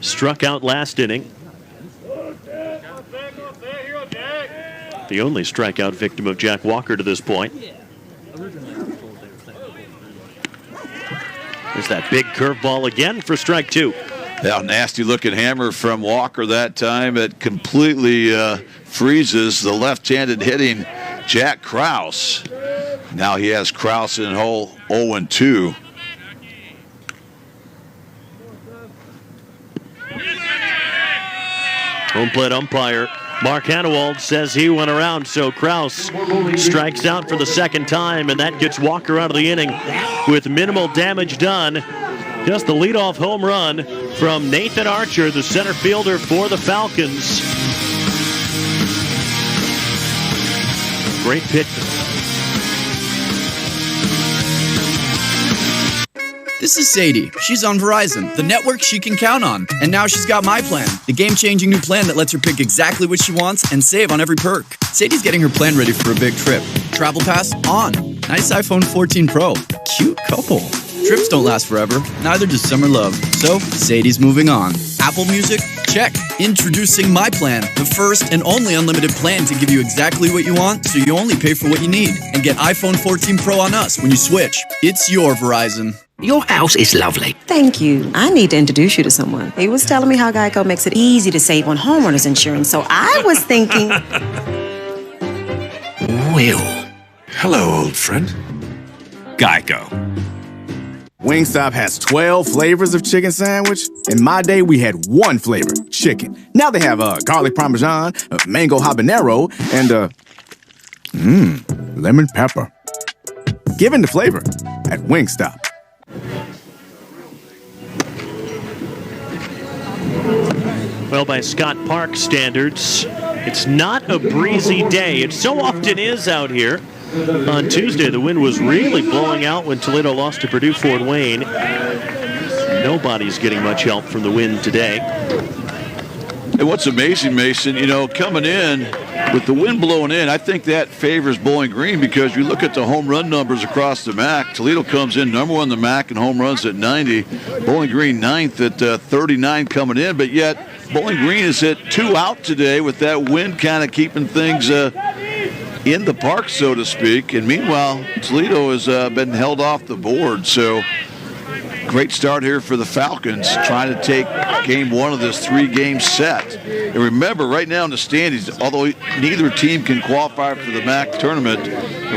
Struck out last inning. The only strikeout victim of Jack Walker to this point. There's that big curveball again for strike 2. Yeah, nasty-looking hammer from Walker that time. It completely freezes the left-handed hitting Jack Krause. Now he has Krause in hole 0-2. Home plate umpire Mark Hannawald says he went around, so Krause strikes out for the second time, and that gets Walker out of the inning with minimal damage done. Just the leadoff home run from Nathan Archer, the center fielder for the Falcons. Great pitch. This is Sadie. She's on Verizon, the network she can count on. And now she's got my plan, the game-changing new plan that lets her pick exactly what she wants and save on every perk. Sadie's getting her plan ready for a big trip. Travel Pass on. Nice iPhone 14 Pro. Cute couple. Trips don't last forever, neither does summer love. So, Sadie's moving on. Apple Music? Check. Introducing my plan, the first and only unlimited plan to give you exactly what you want, so you only pay for what you need. And get iPhone 14 Pro on us when you switch. It's your Verizon. Your house is lovely. Thank you. I need to introduce you to someone. He was telling me how Geico makes it easy to save on homeowners insurance, so I was thinking... Will. Hello, old friend. Geico. Wingstop has 12 flavors of chicken sandwich. In my day, we had 1 flavor, chicken. Now they have garlic parmesan, mango habanero, and lemon pepper. Give in the flavor at Wingstop. Well, by Scott Park standards, it's not a breezy day. It so often is out here. On Tuesday, the wind was really blowing out when Toledo lost to Purdue Fort Wayne. Nobody's getting much help from the wind today. And what's amazing, Mason, coming in, With the wind blowing in, I think that favors Bowling Green because you look at the home run numbers across the MAC. Toledo comes in number 1 in the MAC in home runs at 90. Bowling Green 9th at 39 coming in, but yet Bowling Green is at 2 out today with that wind kind of keeping things in the park, so to speak. And meanwhile, Toledo has been held off the board. So great start here for the Falcons, trying to take game 1 of this 3-game set. And remember, right now in the standings, although neither team can qualify for the MAC tournament,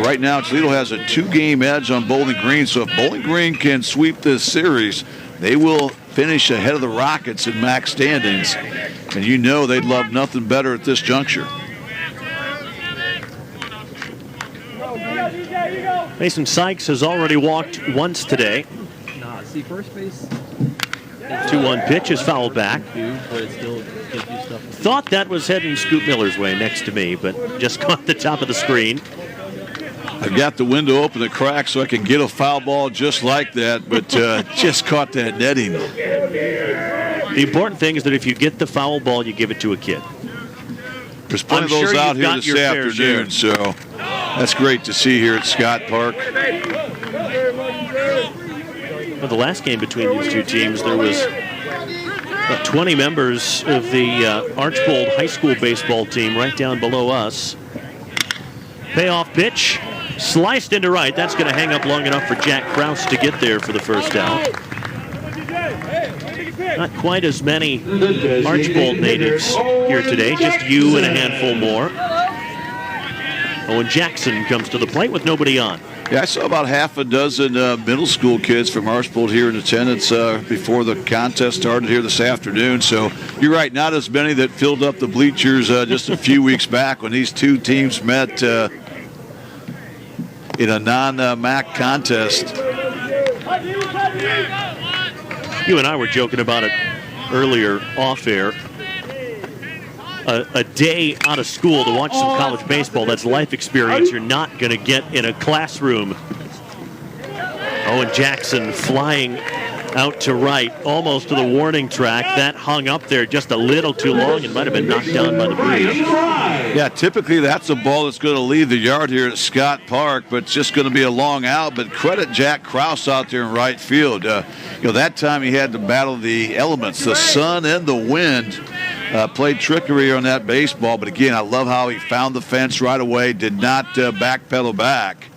right now Toledo has a 2-game edge on Bowling Green. So if Bowling Green can sweep this series, they will finish ahead of the Rockets in MAC standings. And you know they'd love nothing better at this juncture. Mason Sykes has already walked once today. See, first base. 2-1 pitch is fouled back. Thought that was heading Scoot Miller's way next to me, but just caught the top of the screen. I've got the window open a crack so I can get a foul ball just like that, but just caught that netting. The important thing is that if you get the foul ball, you give it to a kid. There's plenty of those out here this afternoon, so that's great to see here at Scott Park. Well, the last game between these two teams, there was about 20 members of the Archbold High School baseball team right down below us. Payoff pitch, sliced into right. That's going to hang up long enough for Jack Krause to get there for the first out. Not quite as many Archbold natives here today, just you and a handful more. Owen Jackson comes to the plate with nobody on. Yeah, I saw about half a dozen middle school kids from Archbold here in attendance before the contest started here this afternoon. So you're right, not as many that filled up the bleachers just a few weeks back when these two teams met in a non-MAC contest. You and I were joking about it earlier off air. A day out of school to watch some college baseball, that's life experience you're not going to get in a classroom. Owen Jackson flying out to right, almost to the warning track. That hung up there just a little too long and might have been knocked down by the breeze. Yeah, typically that's a ball that's going to leave the yard here at Scott Park, but it's just going to be a long out. But credit Jack Krause out there in right field. That time he had to battle the elements, the sun and the wind. Played trickery on that baseball, but again, I love how he found the fence right away, did not backpedal back.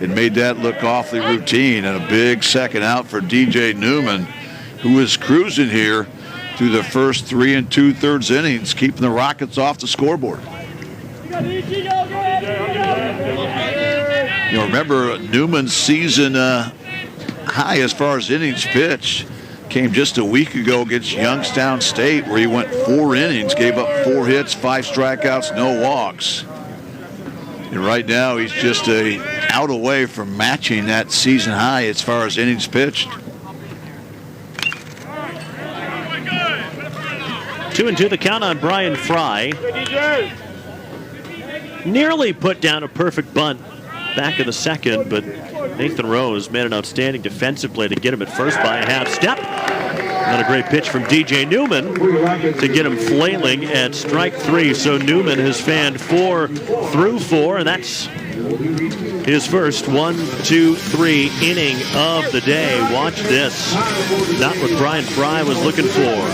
It made that look awfully routine, and a big second out for DJ Newman, who is cruising here through the first 3 2/3 innings, keeping the Rockets off the scoreboard. Remember Newman's season high as far as innings pitched came just a week ago against Youngstown State, where he went 4 innings, gave up 4 hits, 5 strikeouts, no walks. And right now he's just out away from matching that season high as far as innings pitched. 2-2 the count on Brian Fry. Nearly put down a perfect bunt back in the second, but Nathan Rose made an outstanding defensive play to get him at first by a half step. And a great pitch from DJ Newman to get him flailing at strike 3. So Newman has fanned 4 through 4, and that's his first 1, 2, 3 inning of the day. Watch this. Not what Brian Fry was looking for.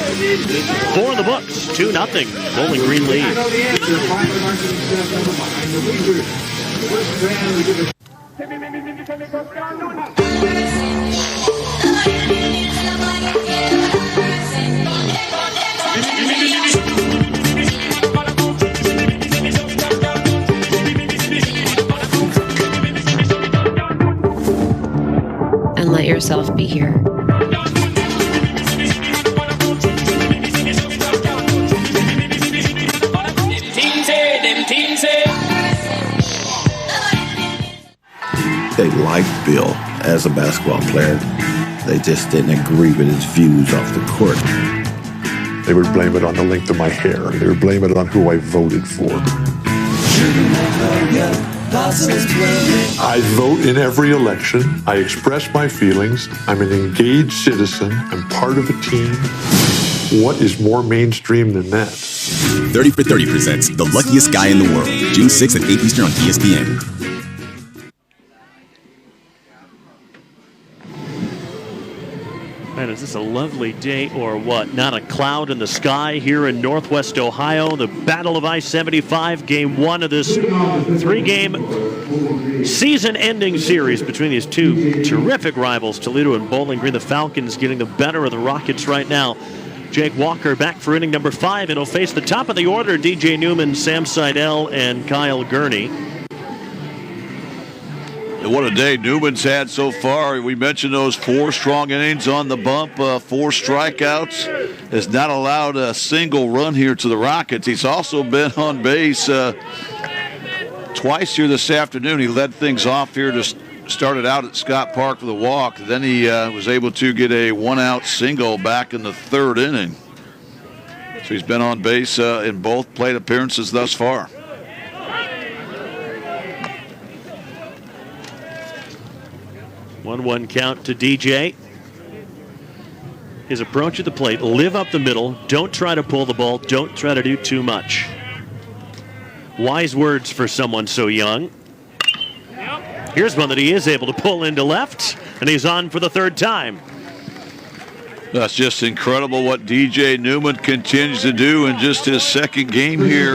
4 in the books, 2-0. Bowling Green lead. And let yourself be here. They liked Bill as a basketball player. They just didn't agree with his views off the court. They would blame it on the length of my hair. They would blame it on who I voted for. I vote in every election. I express my feelings. I'm an engaged citizen. I'm part of a team. What is more mainstream than that? 30 for 30 presents The Luckiest Guy in the World, June 6th at 8 Eastern on ESPN. Man, is this a lovely day or what? Not a cloud in the sky here in Northwest Ohio. The Battle of I-75, game one of this three-game season-ending series between these two terrific rivals, Toledo and Bowling Green. The Falcons getting the better of the Rockets right now. Jake Walker back for inning number 5, and he'll face the top of the order, DJ Newman, Sam Seidel, and Kyle Gurney. And what a day Newman's had so far. We mentioned those 4 strong innings on the bump, 4 strikeouts. Has not allowed a single run here to the Rockets. He's also been on base twice here this afternoon. He led things off here to started out at Scott Park with a walk. Then he was able to get a 1-out single back in the 3rd inning. So he's been on base in both plate appearances thus far. 1-1 count to DJ. His approach at the plate, live up the middle, don't try to pull the ball, don't try to do too much. Wise words for someone so young. Here's one that he is able to pull into left, and he's on for the 3rd time. That's just incredible what DJ Newman continues to do in just his 2nd game here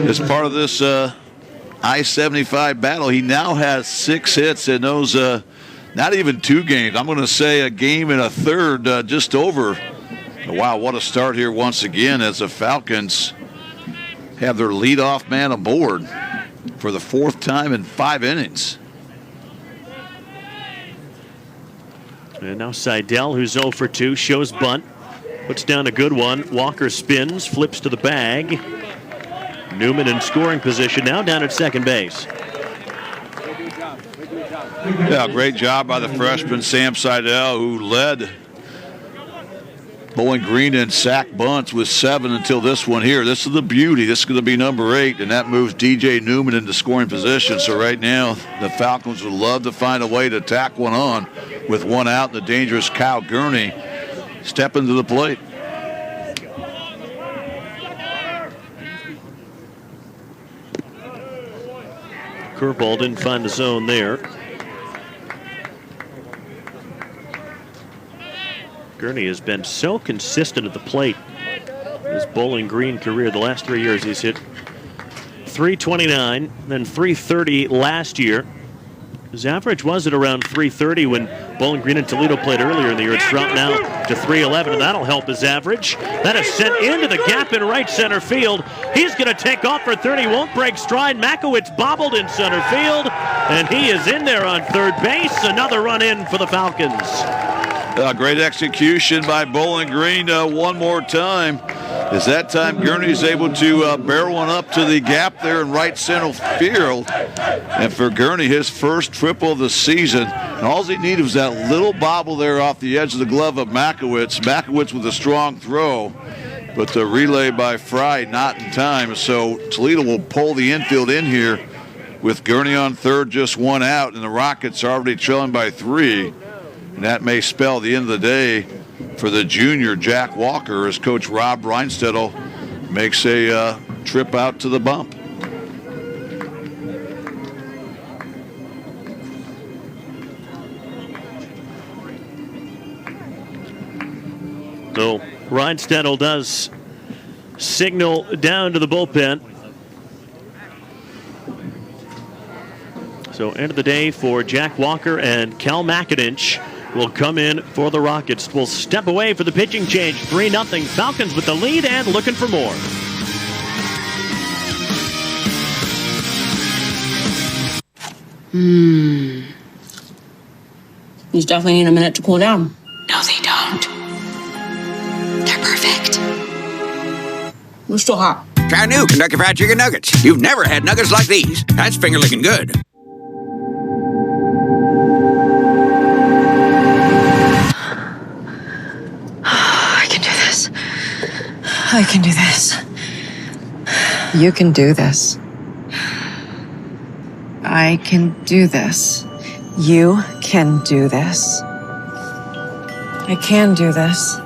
as part of this I-75 battle. He now has 6 hits in those not even 2 games. I'm going to say a game and a third, just over. Wow, what a start here once again as the Falcons have their leadoff man aboard for the 4th time in 5 innings. And now Seidel, who's 0 for 2, shows bunt, puts down a good one. Walker spins, flips to the bag. Newman in scoring position now down at second base. Yeah, great job by the freshman Sam Seidel, who led Bowling Green in sack bunts with 7 until this one here. This is the beauty. This is going to be number 8, and that moves DJ Newman into scoring position. So right now, the Falcons would love to find a way to tack one on with 1 out, and the dangerous Kyle Gurney stepping to the plate. Curveball didn't find the zone there. Gurney has been so consistent at the plate his Bowling Green career. The last 3 years he's hit .329, then .330 last year. His average was at around .330 when Bowling Green and Toledo played earlier in the year. It's dropped now to .311, and that'll help his average. That is sent into the gap in right center field. He's going to take off for 30, won't break stride. Makowitz bobbled in center field, and he is in there on 3rd base. Another run in for the Falcons. Great execution by Bowling Green one more time. As that time Gurney's able to barrel one up to the gap there in right center field. And for Gurney, his first triple of the season. And all he needed was that little bobble there off the edge of the glove of Makowitz. Makowitz with a strong throw, but the relay by Fry not in time. So Toledo will pull the infield in here with Gurney on 3rd, just 1 out, and the Rockets are already trailing by 3. And that may spell the end of the day for the junior Jack Walker as Coach Rob Reinstedel makes a trip out to the bump. So Reinstedel does signal down to the bullpen. So end of the day for Jack Walker, and Cal McIntosh will come in for the Rockets. Will step away for the pitching change. 3-0 Falcons with the lead and looking for more. These definitely need a minute to cool down. No, they don't. They're perfect. We're still hot. Try new Kentucky Fried Chicken Nuggets. You've never had nuggets like these. That's finger-licking good. I can do this. I can do this. You can do this. I can do this. You can do this. I can do this.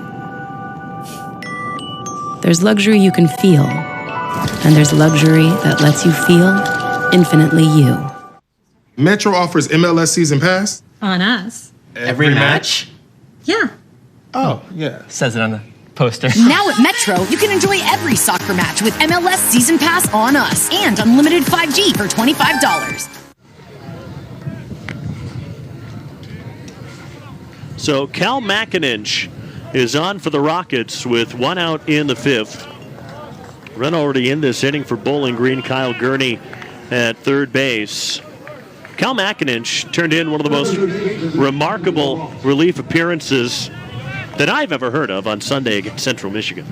There's luxury you can feel, and there's luxury that lets you feel infinitely you. Metro offers MLS Season Pass. On us. Every match? Yeah. Oh, yeah. Says it on the poster. Now at Metro, you can enjoy every soccer match with MLS Season Pass on us and unlimited 5G for $25. So Cal McIninch is on for the Rockets with 1 out in the 5th. Run already in this inning for Bowling Green. Kyle Gurney at third base. Cal McIninch turned in one of the most remarkable relief appearances that I've ever heard of on Sunday against Central Michigan.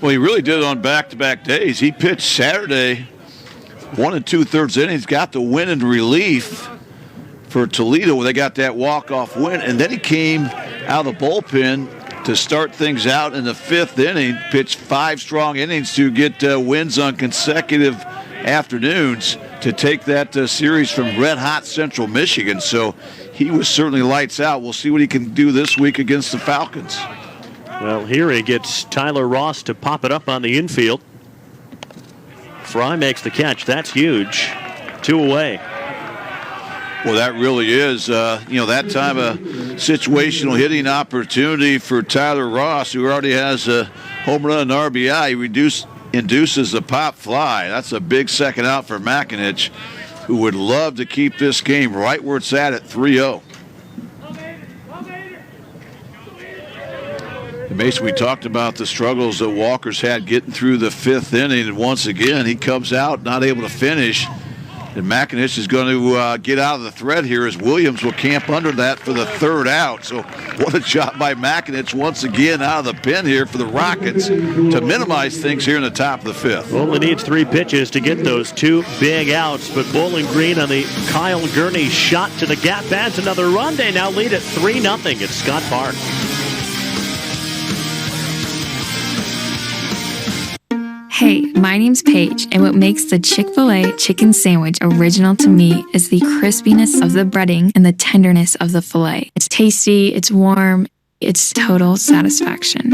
Well, he really did it on back-to-back days. He pitched Saturday, 1 2/3 innings, got the win in relief for Toledo where they got that walk-off win, and then he came out of the bullpen to start things out in the 5th inning, pitched 5 strong innings to get wins on consecutive afternoons to take that series from red-hot Central Michigan. So he was certainly lights out. We'll see what he can do this week against the Falcons. Well, here he gets Tyler Ross to pop it up on the infield. Fry makes the catch. That's huge. 2 away. Well, that really is, that time a situational hitting opportunity for Tyler Ross, who already has a home run and RBI. He induces the pop fly. That's a big second out for McIninch, who would love to keep this game right where it's at 3-0. Mason, we talked about the struggles that Walker's had getting through the 5th inning, and once again he comes out not able to finish. And McIninch is going to get out of the thread here as Williams will camp under that for the 3rd out. So what a job by McIninch once again out of the pen here for the Rockets to minimize things here in the top of the 5th. Only needs 3 pitches to get those 2 big outs, but Bowling Green on the Kyle Gurney shot to the gap adds another run. They now lead at 3-0 at Scott Park. Hey, my name's Paige, and what makes the Chick-fil-A chicken sandwich original to me is the crispiness of the breading and the tenderness of the filet. It's tasty, it's warm, it's total satisfaction.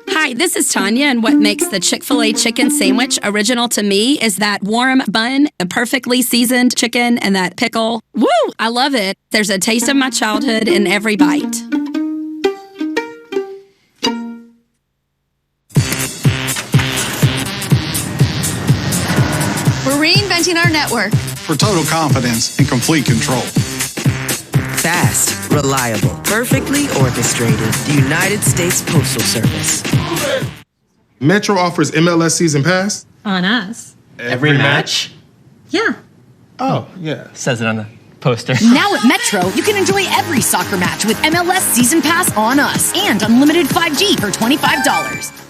Hi, this is Tanya, and what makes the Chick-fil-A chicken sandwich original to me is that warm bun, a perfectly seasoned chicken, and that pickle. Woo! I love it. There's a taste of my childhood in every bite. We're reinventing our network. For total confidence and complete control. Fast, reliable, perfectly orchestrated. The United States Postal Service. Metro offers MLS Season Pass. On us. Every match? Yeah. Oh, yeah. Says it on the poster. Now at Metro, you can enjoy every soccer match with MLS Season Pass on us and unlimited 5G for $25.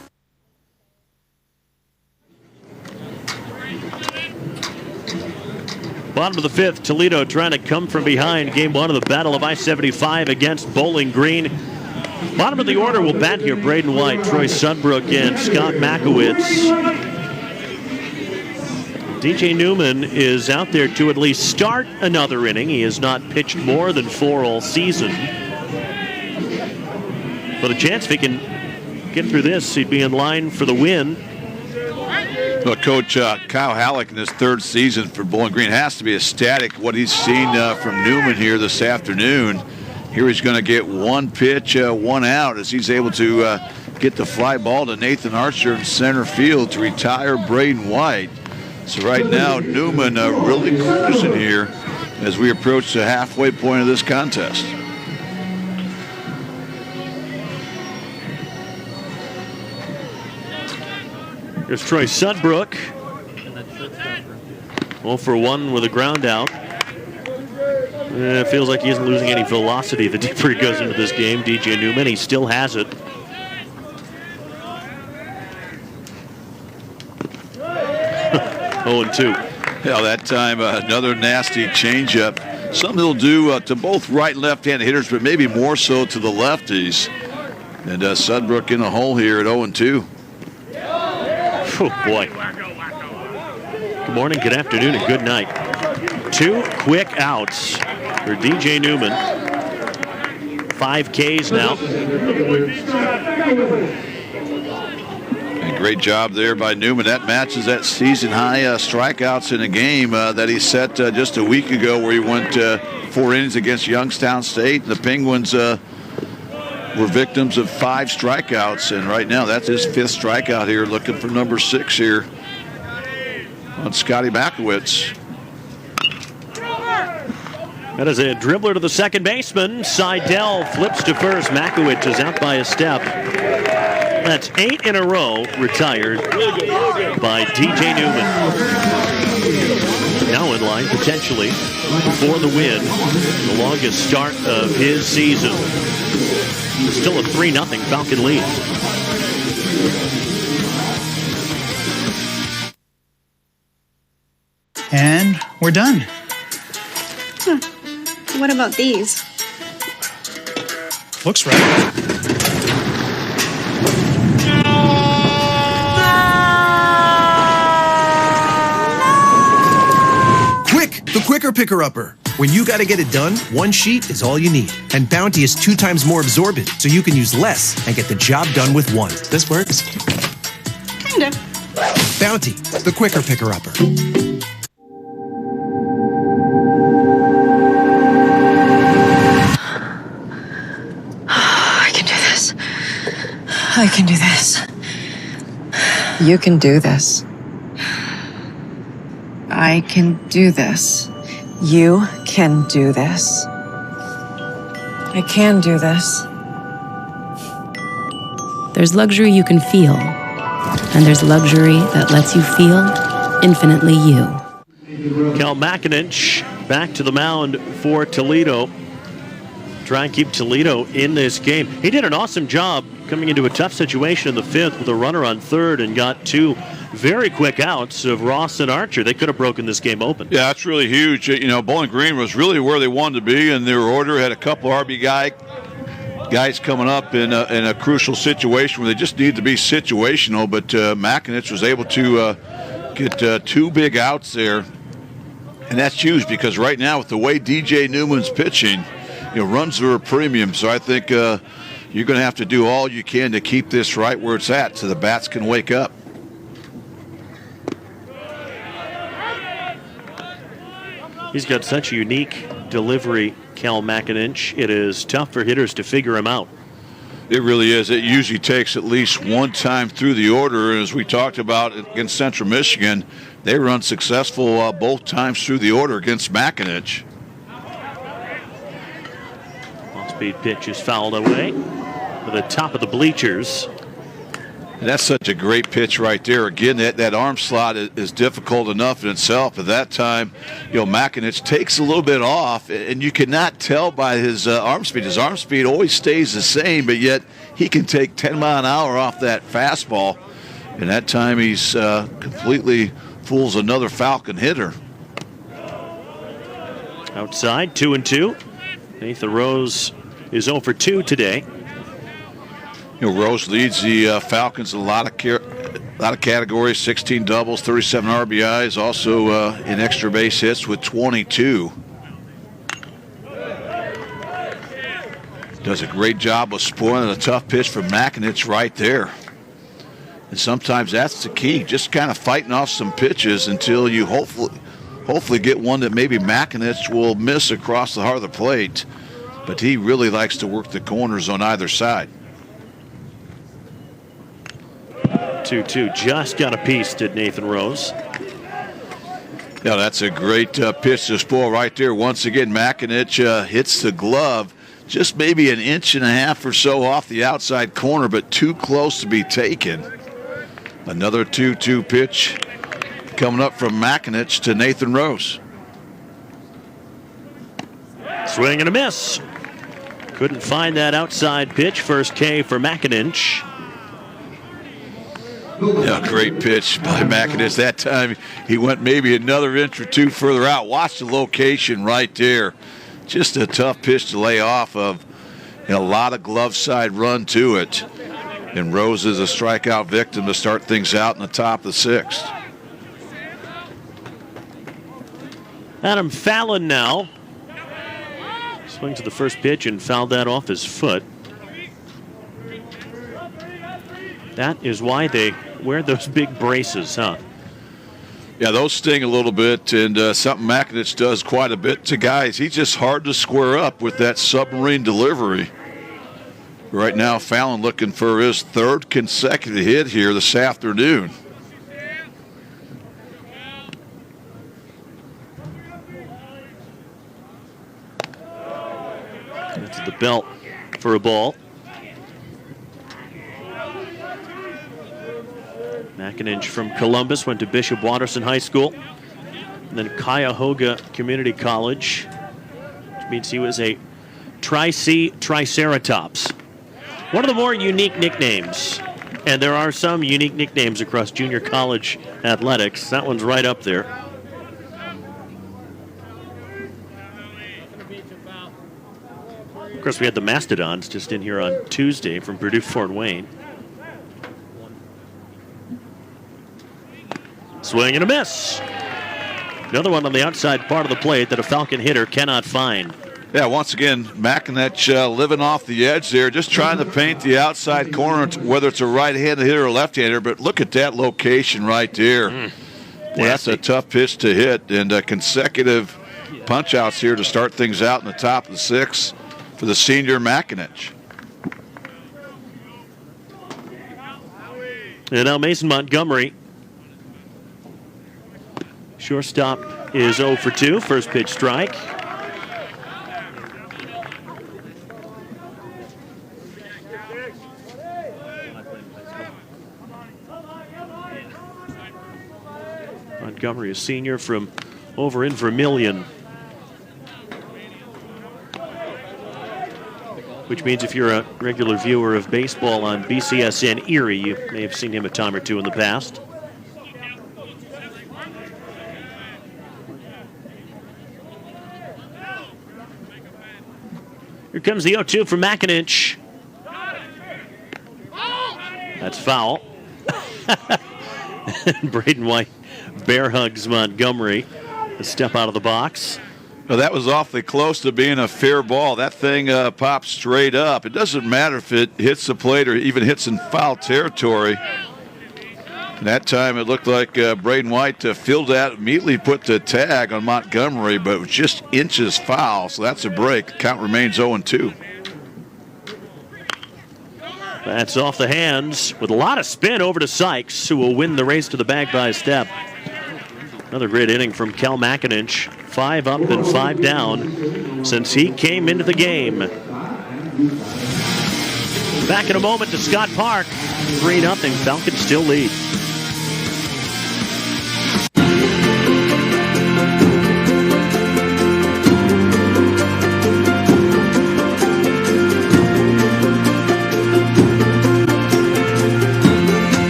Bottom of the 5th, Toledo trying to come from behind. Game 1 of the Battle of I-75 against Bowling Green. Bottom of the order will bat here Braden White, Troy Sudbrook, and Scott Makowitz. DJ Newman is out there to at least start another inning. He has not pitched more than 4 all season. But a chance if he can get through this, he'd be in line for the win. Well, Coach Kyle Halleck in his 3rd season for Bowling Green has to be ecstatic what he's seen from Newman here this afternoon. Here he's going to get 1 pitch, 1 out as he's able to get the fly ball to Nathan Archer in center field to retire Braden White. So right now Newman really cruising here as we approach the halfway point of this contest. Here's Troy Sudbrook. 0 for 1 with a ground out. It feels like he isn't losing any velocity the deeper he goes into this game. DJ Newman, he still has it. Oh, 2. Yeah, that time another nasty changeup. Something he'll do to both right and left-hand hitters, but maybe more so to the lefties. And Sudbrook in a hole here at 0-2. Oh, boy. Good morning, good afternoon, and good night. 2 quick outs for DJ Newman. 5 Ks now. great job there by Newman. That matches that season-high strikeouts in a game that he set just a week ago, where he went 4 innings against Youngstown State. The Penguins were victims of 5 strikeouts, and right now that's his 5th strikeout here, looking for number 6 here on Scotty Makowitz. That is a dribbler to the second baseman. Seidel flips to first. Makowitz is out by a step. That's 8 in a row retired by DJ Newman. Now in line potentially for the win. The longest start of his season. Still a 3-0 Falcon lead. And we're done. What about these? Looks right. Quick! The quicker picker-upper. When you gotta get it done, one sheet is all you need. And Bounty is 2 times more absorbent, so you can use less and get the job done with one. This works. Kinda. Bounty, the quicker picker-upper. I can do this. You can do this. I can do this. You can do this. I can do this. There's luxury you can feel, and there's luxury that lets you feel infinitely you. Cal Makinich back to the mound for Toledo. Try and keep Toledo in this game. He did an awesome job coming into a tough situation in the 5th with a runner on 3rd and got 2 very quick outs of Ross and Archer. They could have broken this game open. Yeah, that's really huge. You know, Bowling Green was really where they wanted to be in their order. Had a couple RB guys coming up in a crucial situation where they just need to be situational. But Makinich was able to get 2 big outs there. And that's huge because right now with the way DJ Newman's pitching, runs are a premium. So I think you're going to have to do all you can to keep this right where it's at so the bats can wake up. He's got such a unique delivery, Cal Makinich. It is tough for hitters to figure him out. It really is. It usually takes at least one time through the order. And as we talked about against Central Michigan, they were unsuccessful both times through the order against Makinich. Off-speed pitch is fouled away to the top of the bleachers. And that's such a great pitch right there. Again, that arm slot is difficult enough in itself. At that time, Makinich takes a little bit off, and you cannot tell by his arm speed. His arm speed always stays the same, but yet he can take 10 mile an hour off that fastball. And that time he's completely fools another Falcon hitter. Outside, 2-2. Nathan Rose is 0 for 2 today. Rose leads the Falcons in a lot of categories, 16 doubles, 37 RBIs, also in extra base hits with 22. Does a great job of spoiling a tough pitch for Makinich right there. And sometimes that's the key, just kind of fighting off some pitches until you hopefully get one that maybe Makinich will miss across the heart of the plate. But he really likes to work the corners on either side. 2-2, just got a piece, did Nathan Rose. Yeah, that's a great pitch to spoil right there. Once again, Makinich hits the glove just maybe an inch and a half or so off the outside corner, but too close to be taken. Another 2-2 pitch coming up from Makinich to Nathan Rose. Swing and a miss. Couldn't find that outside pitch. First K for Makinich. Yeah, great pitch by Makinich. That time he went maybe another inch or 2 further out. Watch the location right there. Just a tough pitch to lay off of. And a lot of glove side run to it. And Rose is a strikeout victim to start things out in the top of the 6th. Adam Fallon now. Swings to the first pitch and fouled that off his foot. That is why they wear those big braces, huh? Yeah, those sting a little bit, and something Makinich does quite a bit to guys. He's just hard to square up with that submarine delivery. Right now, Fallon looking for his third consecutive hit here this afternoon. That's the belt for a ball. Makinich from Columbus went to Bishop Watterson High School, and then Cuyahoga Community College, which means he was a Tri-C Triceratops. One of the more unique nicknames, and there are some unique nicknames across junior college athletics. That one's right up there. Of course, we had the Mastodons just in here on Tuesday from Purdue Fort Wayne. Swing and a miss. Another one on the outside part of the plate that a Falcon hitter cannot find. Yeah, once again, Makinich living off the edge there, just trying to paint the outside corner, whether it's a right-handed hitter or left-hander. But look at that location right there. Well, that's a tough pitch to hit, and consecutive punch-outs here to start things out in the top of the sixth for the senior Makinich. And now Mason Montgomery. Shortstop is 0 for 2. First pitch strike. Montgomery, a senior from over in Vermilion. Which means if you're a regular viewer of baseball on BCSN Erie, you may have seen him a time or two in the past. Here comes the 0-2 from Makinich. That's foul. Braden White bear hugs Montgomery. A step out of the box. Well, that was awfully close to being a fair ball. That thing popped straight up. It doesn't matter if it hits the plate or even hits in foul territory. And that time it looked like Braden White fielded that, immediately put the tag on Montgomery, but it was just inches foul, so that's a break. The count remains 0-2. That's off the hands with a lot of spin over to Sykes, who will win the race to the bag by a step. Another great inning from Cal Makinich. 5 up and 5 down since he came into the game. Back in a moment to Scott Park. 3-0. Falcons still lead.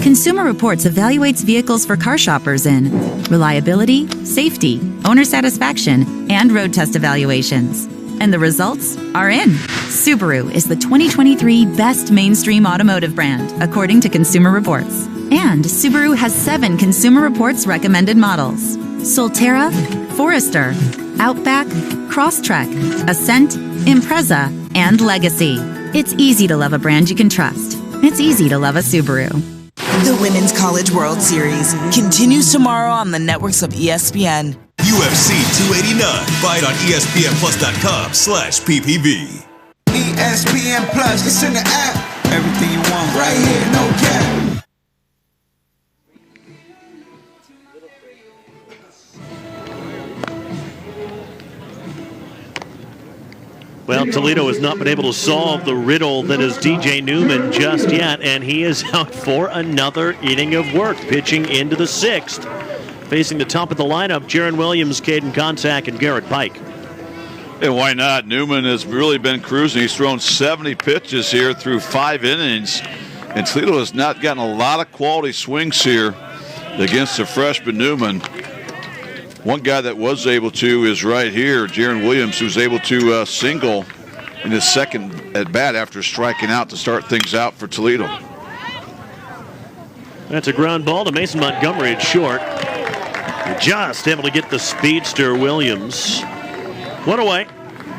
Consumer Reports evaluates vehicles for car shoppers in reliability, safety, owner satisfaction, and road test evaluations. And the results are in. Subaru is the 2023 best mainstream automotive brand, according to Consumer Reports. And Subaru has 7 Consumer Reports recommended models: Solterra, Forester, Outback, Crosstrek, Ascent, Impreza, and Legacy. It's easy to love a brand you can trust. It's easy to love a Subaru. The Women's College World Series continues tomorrow on the networks of ESPN. UFC 289. Fight on ESPNplus.com/PPV. ESPN Plus, it's in the app. Everything you want right here, no cap. Well, Toledo has not been able to solve the riddle that is DJ Newman just yet, and he is out for another inning of work, pitching into the 6th. Facing the top of the lineup, Jaron Williams, Caden Kontak, and Garrett Pike. And why not? Newman has really been cruising. He's thrown 70 pitches here through 5 innings, and Toledo has not gotten a lot of quality swings here against the freshman Newman. One guy that was able to is right here, Jaron Williams, who's able to single in his second at bat after striking out to start things out for Toledo. That's a ground ball to Mason Montgomery at short. Just able to get the speedster Williams. 1 away.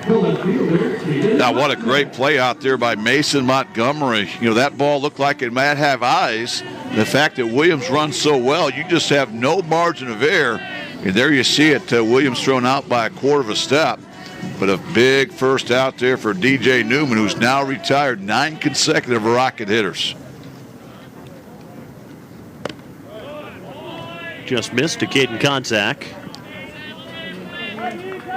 Now, what a great play out there by Mason Montgomery. You know, that ball looked like it might have eyes. The fact that Williams runs so well, you just have no margin of error. And there you see it, Williams thrown out by a quarter of a step. But a big first out there for DJ Newman, who's now retired 9 consecutive Rocket hitters. Just missed to Caden Konzak.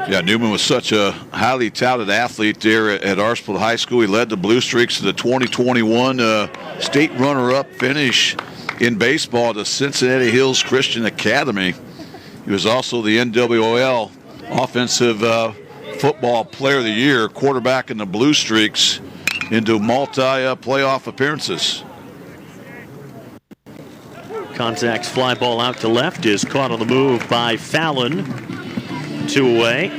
Yeah, Newman was such a highly touted athlete there at Archfield High School. He led the Blue Streaks to the 2021 state runner-up finish in baseball at the Cincinnati Hills Christian Academy. He was also the NWL Offensive Football Player of the Year, quarterback in the Blue Streaks, into multi-playoff appearances. Konzak's fly ball out to left is caught on the move by Fallon. 2 away.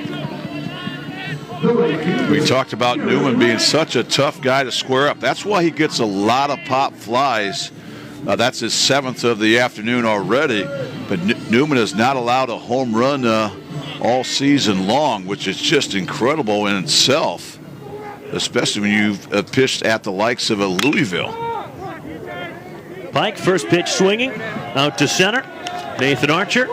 We talked about Newman being such a tough guy to square up. That's why he gets a lot of pop flies. That's his 7th of the afternoon already. But Newman has not allowed a home run all season long, which is just incredible in itself, especially when you've pitched at the likes of a Louisville. Pike, first pitch swinging, out to center. Nathan Archer.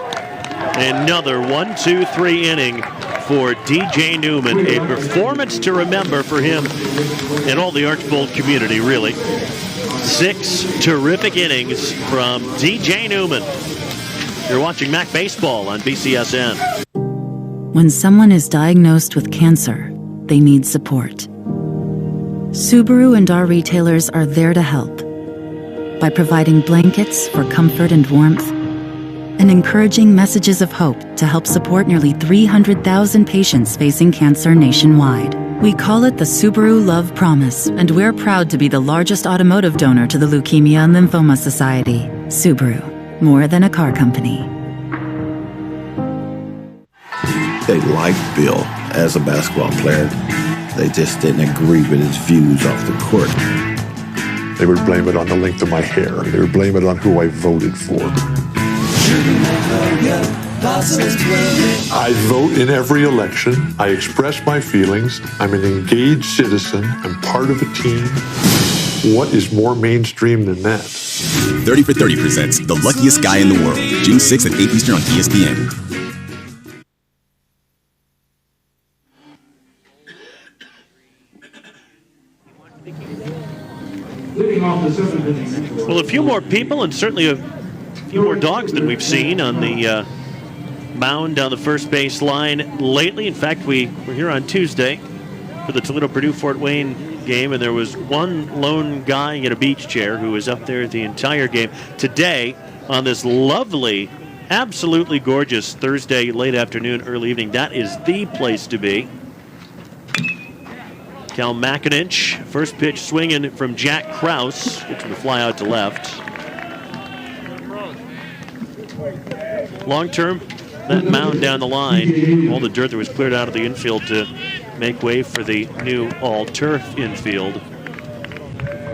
Another 1-2-3 inning for DJ Newman. A performance to remember for him and all the Archbold community, really. 6 terrific innings from DJ Newman. You're watching MAC Baseball on BCSN. When someone is diagnosed with cancer, they need support. Subaru and our retailers are there to help by providing blankets for comfort and warmth, and encouraging messages of hope to help support nearly 300,000 patients facing cancer nationwide. We call it the Subaru Love Promise, and we're proud to be the largest automotive donor to the Leukemia and Lymphoma Society. Subaru, more than a car company. They liked Bill as a basketball player. They just didn't agree with his views off the court. They would blame it on the length of my hair. They would blame it on who I voted for. I vote in every election. I express my feelings. I'm an engaged citizen. I'm part of a team. What is more mainstream than that? 30 for 30 presents The Luckiest Guy in the World, June 6th at 8 Eastern on ESPN. Well, a few more people and certainly a few more dogs than we've seen on the mound down the first base line lately. In fact, we were here on Tuesday for the Toledo Purdue Fort Wayne game, and there was one lone guy in a beach chair who was up there the entire game. Today, on this lovely, absolutely gorgeous Thursday late afternoon, early evening, that is the place to be. Cal McIninch, first pitch swinging from Jack Krause, gets him to fly out to left. Long term, that mound down the line, all the dirt that was cleared out of the infield to make way for the new all-turf infield.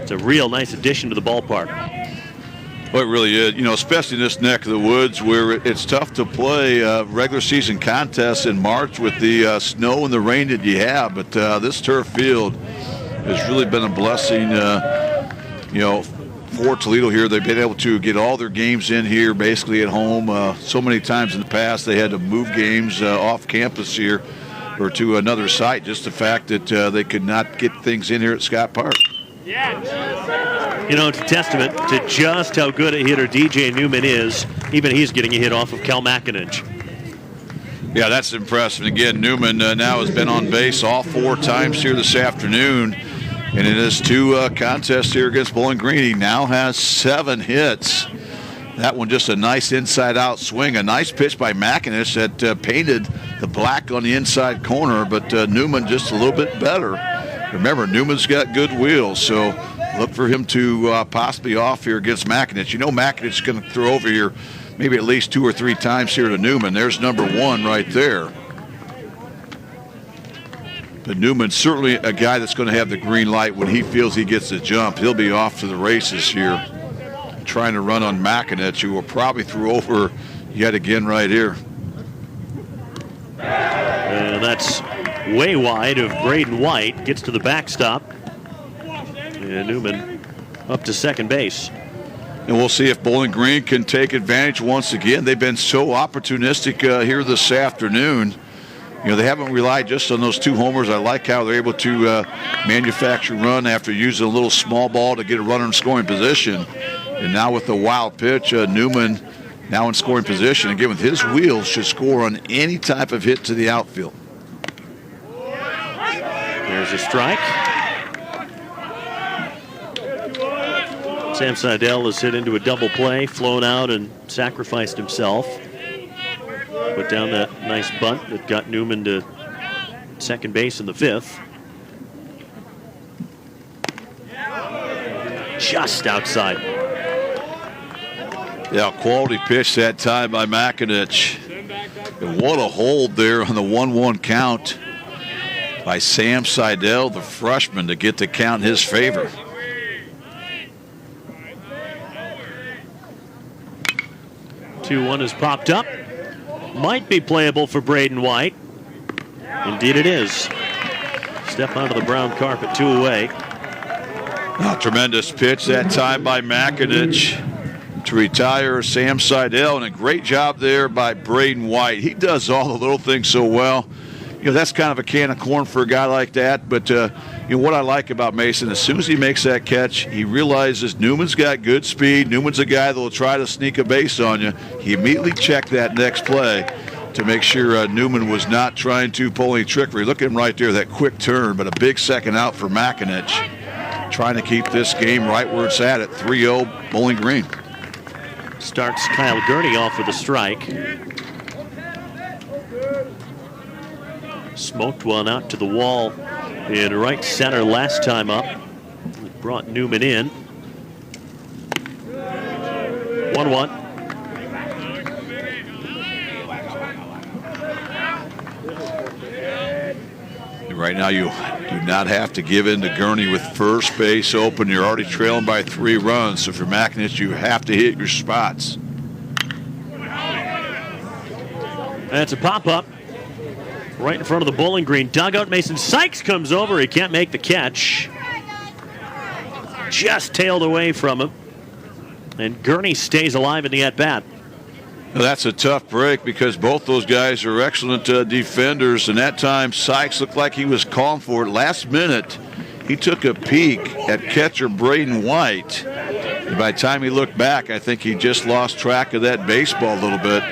It's a real nice addition to the ballpark. Well, it really is, you know, especially in this neck of the woods where it's tough to play regular season contests in March with the snow and the rain that you have. But this turf field has really been a blessing, you know, for Toledo here. They've been able to get all their games in here basically at home. So many times in the past they had to move games off campus here or to another site. Just the fact that they could not get things in here at Scott Park. You know, it's a testament to just how good a hitter DJ Newman is. Even he's getting a hit off of Cal McIninch. Yeah, that's impressive. Again, Newman now has been on base all 4 times here this afternoon. And in his 2 contests here against Bowling Green, he now has 7 hits. That one just a nice inside-out swing. A nice pitch by McIninch that painted the black on the inside corner, but Newman just a little bit better. Remember, Newman's got good wheels, so look for him to possibly off here against McIninch. You know McIninch is going to throw over here maybe at least 2 or 3 times here to Newman. There's number 1 right there. But Newman's certainly a guy that's going to have the green light when he feels he gets the jump. He'll be off to the races here, trying to run on McIninch, who will probably throw over yet again right here. And that's way wide of Braden White. Gets to the backstop. And Newman up to second base. And we'll see if Bowling Green can take advantage once again. They've been so opportunistic here this afternoon. They haven't relied just on those 2 homers. I like how they're able to manufacture run after using a little small ball to get a runner in scoring position. And now with the wild pitch, Newman now in scoring position. Again, with his wheels, should score on any type of hit to the outfield. There's a strike. Sam Seidel has hit into a double play, flown out and sacrificed himself. Put down that nice bunt that got Newman to second base in the 5th. Just outside. Yeah, quality pitch that time by Makinich. And what a hold there on the 1-1 count by Sam Seidel, the freshman, to get the count in his favor. One has popped up. Might be playable for Braden White. Indeed it is. Step onto the brown carpet, 2 away. A tremendous pitch that time by Makinich to retire Sam Seidel, and a great job there by Braden White. He does all the little things so well. That's kind of a can of corn for a guy like that, but what I like about Mason, as soon as he makes that catch, he realizes Newman's got good speed. Newman's a guy that will try to sneak a base on you. He immediately checked that next play to make sure Newman was not trying to pull any trickery. Look at him right there, that quick turn, but a big second out for Makinich, trying to keep this game right where it's at 3-0 Bowling Green. Starts Kyle Gurney off with a strike. Smoked one out to the wall in right center last time up. Brought Newman in. 1-1. Right now you do not have to give in to Gurney with first base open. You're already trailing by 3 runs. So if you're Makinich, you have to hit your spots. That's a pop-up. Right in front of the Bowling Green dugout. Mason Sykes comes over. He can't make the catch. Just tailed away from him. And Gurney stays alive in the at-bat. Well, that's a tough break because both those guys are excellent defenders. And that time, Sykes looked like he was calling for it. Last minute, he took a peek at catcher Braden White. And by the time he looked back, I think he just lost track of that baseball a little bit.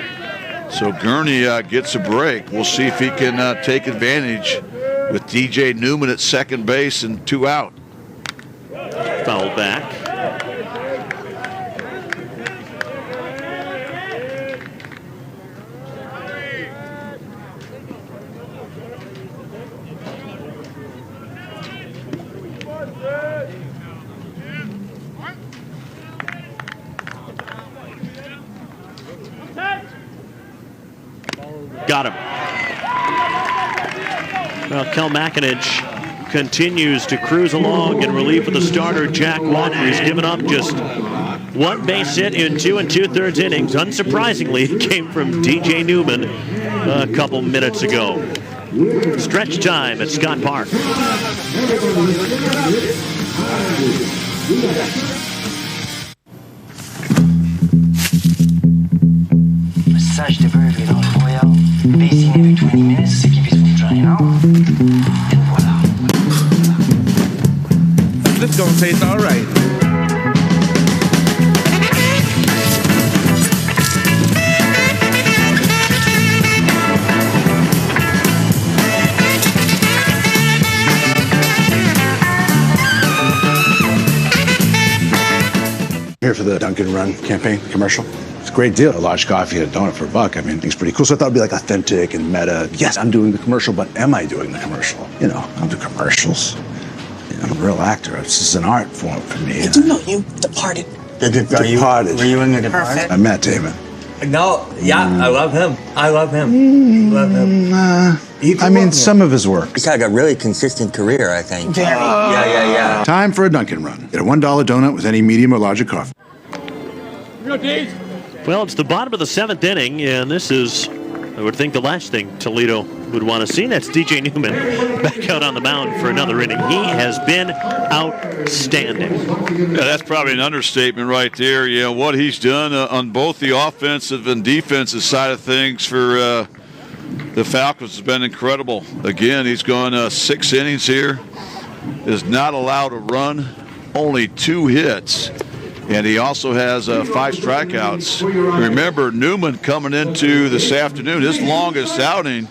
So Gurney gets a break. We'll see if he can take advantage with DJ Newman at second base and 2 out. Fouled back. Got him. Well, Kel Makinich continues to cruise along in relief of the starter, Jack Walker. He's given up just 1 base hit in 2 2/3 innings. Unsurprisingly, it came from DJ Newman a couple minutes ago. Stretch time at Scott Park. Massage de burger dans le royal. Bassine avec 20 minutes, ce qui fait son dry now. And voilà. This gonna taste all right. Here for the Dunkin' Run campaign commercial. It's a great deal. A large coffee and a donut for $1. I mean, it's pretty cool. So I thought it'd be like authentic and meta. Yes, I'm doing the commercial, but am I doing the commercial? I don't do commercials. I'm a real actor. This is an art form for me. I do know you departed. Departed. Were you in the Departed? I met Damon. No, yeah, I love him. I love him. Love him. Some of his work. He's got a really consistent career, I think. Yeah. Time for a Dunkin' Run. Get a $1 donut with any medium or larger coffee. Well, it's the bottom of the 7th inning, and this is, I would think, the last thing Toledo would want to see. That's DJ Newman back out on the mound for another inning. He has been outstanding. Yeah, that's probably an understatement right there. You know, what he's done on both the offensive and defensive side of things for the Falcons has been incredible. Again, he's gone 6 innings here. Is not allowed a run, only 2 hits. And he also has 5 strikeouts. Remember, Newman coming into this afternoon, his longest outing,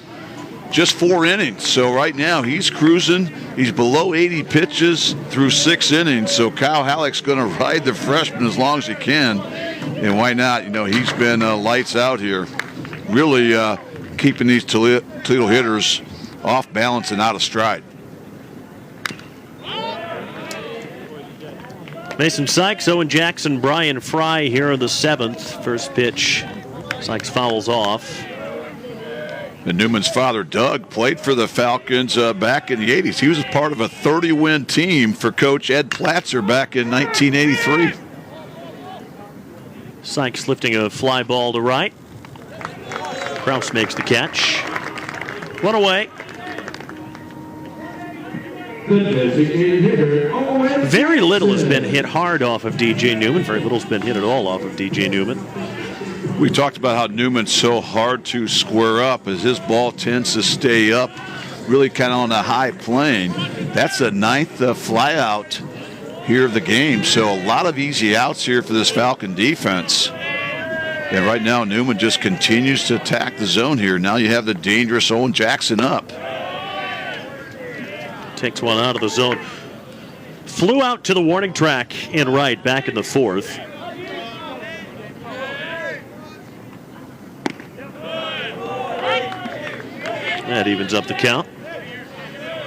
just 4 innings. So right now he's cruising. He's below 80 pitches through 6 innings. So Kyle Halleck's going to ride the freshman as long as he can. And why not? You know, he's been lights out here. Really keeping these Toledo hitters off balance and out of stride. Mason Sykes, Owen Jackson, Brian Fry here in the 7th. First pitch, Sykes fouls off. And Newman's father, Doug, played for the Falcons back in the 80s. He was a part of a 30-win team for Coach Ed Platzer back in 1983. Sykes lifting a fly ball to right. Kraus makes the catch. 1 away. Very little has been hit hard off of DJ Newman. Very little has been hit at all off of DJ Newman. We talked about how Newman's so hard to square up as his ball tends to stay up really kind of on a high plane. That's the 9th fly out here of the game. So a lot of easy outs here for this Falcon defense. And right now Newman just continues to attack the zone here. Now you have the dangerous Owen Jackson up. Takes one out of the zone. Flew out to the warning track in right back in the 4th. That evens up the count.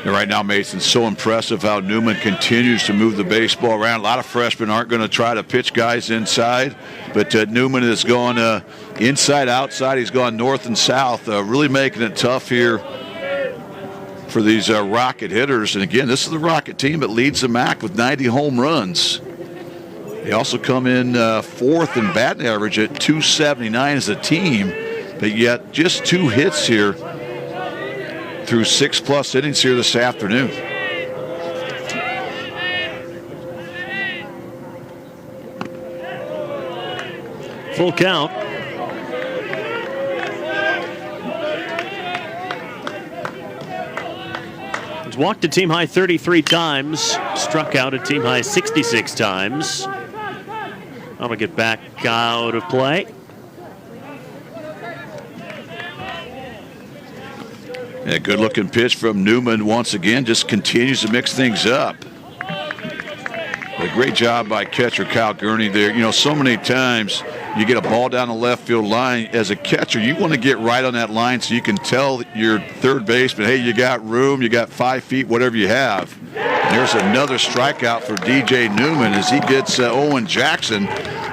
And right now, Mason, so impressive how Newman continues to move the baseball around. A lot of freshmen aren't going to try to pitch guys inside, but Newman has gone inside, outside. He's gone north and south, really making it tough here for these Rocket hitters. And again, this is the Rocket team that leads the MAC with 90 home runs. They also come in 4th in batting average at 279 as a team, but yet just 2 hits here through 6+ innings here this afternoon. Full count. He's walked a team high 33 times, struck out a team high 66 times. That'll get back out of play. A good looking pitch from Newman once again, just continues to mix things up. A great job by catcher Kyle Gurney there. You know, so many times you get a ball down the left field line. As a catcher, you want to get right on that line so you can tell your third baseman, hey, you got room, you got 5 feet, whatever you have. And there's another strikeout for DJ Newman as he gets Owen Jackson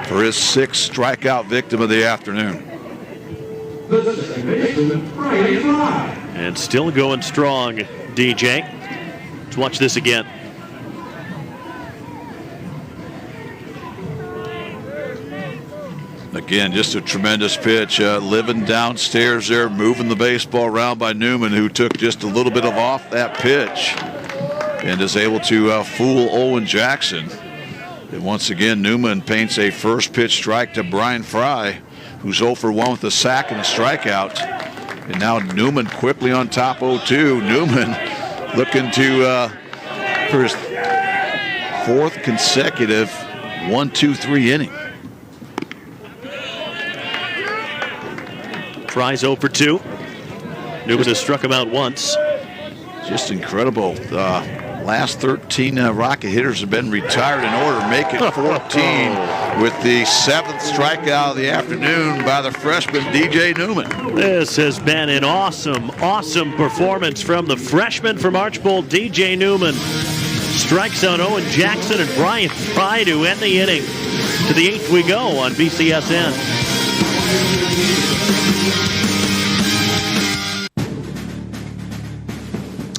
for his 6th strikeout victim of the afternoon. And still going strong, DJ. Let's watch this again. Again, just a tremendous pitch. Living downstairs there, moving the baseball around by Newman, who took just a little bit off that pitch and is able to fool Owen Jackson. And once again, Newman paints a first pitch strike to Brian Fry, who's 0 for 1 with a sack and a strikeout. And now Newman quickly on top 0-2. Newman looking to for his 4th consecutive 1-2-3 inning. Fry's 0 for 2. Newman has struck him out once. Just incredible. Last 13 Rocket hitters have been retired in order to make it 14 with the 7th strikeout of the afternoon by the freshman DJ Newman. This has been an awesome performance from the freshman from Archbold, DJ Newman. Strikes out Owen Jackson and Brian Fry to end the inning. To the 8th we go on BCSN.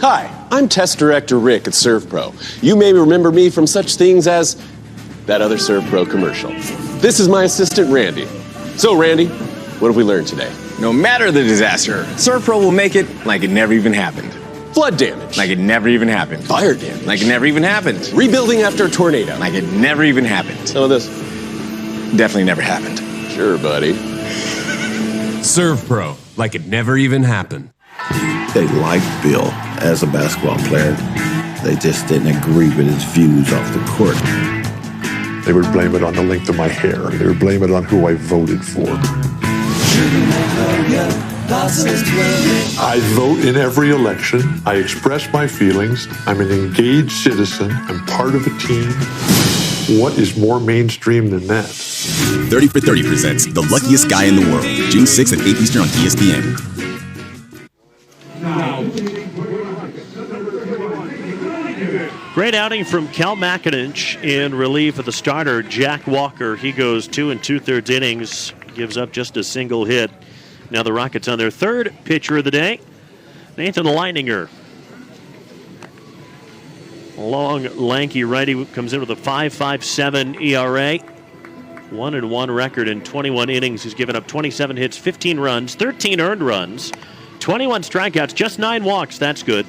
Hi, I'm Test Director Rick at ServPro. You may remember me from such things as that other ServPro commercial. This is my assistant, Randy. So, Randy, what have we learned today? No matter the disaster, ServPro will make it like it never even happened. Flood damage. Like it never even happened. Fire damage. Like it never even happened. Rebuilding after a tornado. Like it never even happened. Some of this definitely never happened. Sure, buddy. ServPro, like it never even happened. They liked Bill as a basketball player. They just didn't agree with his views off the court. They would blame it on the length of my hair. They would blame it on who I voted for. I vote in every election. I express my feelings. I'm an engaged citizen. I'm part of a team. What is more mainstream than that? 30 for 30 presents The Luckiest Guy in the World, June 6th at 8 Eastern on ESPN. Great outing from Cal McIntosh in relief of the starter, Jack Walker. He goes 2 2/3 innings, gives up just a single hit. Now the Rockets on their third pitcher of the day, Nathan Leininger. Long, lanky righty comes in with a 5.57 ERA. 1-1 record in 21 innings. He's given up 27 hits, 15 runs, 13 earned runs, 21 strikeouts, just 9 walks. That's good.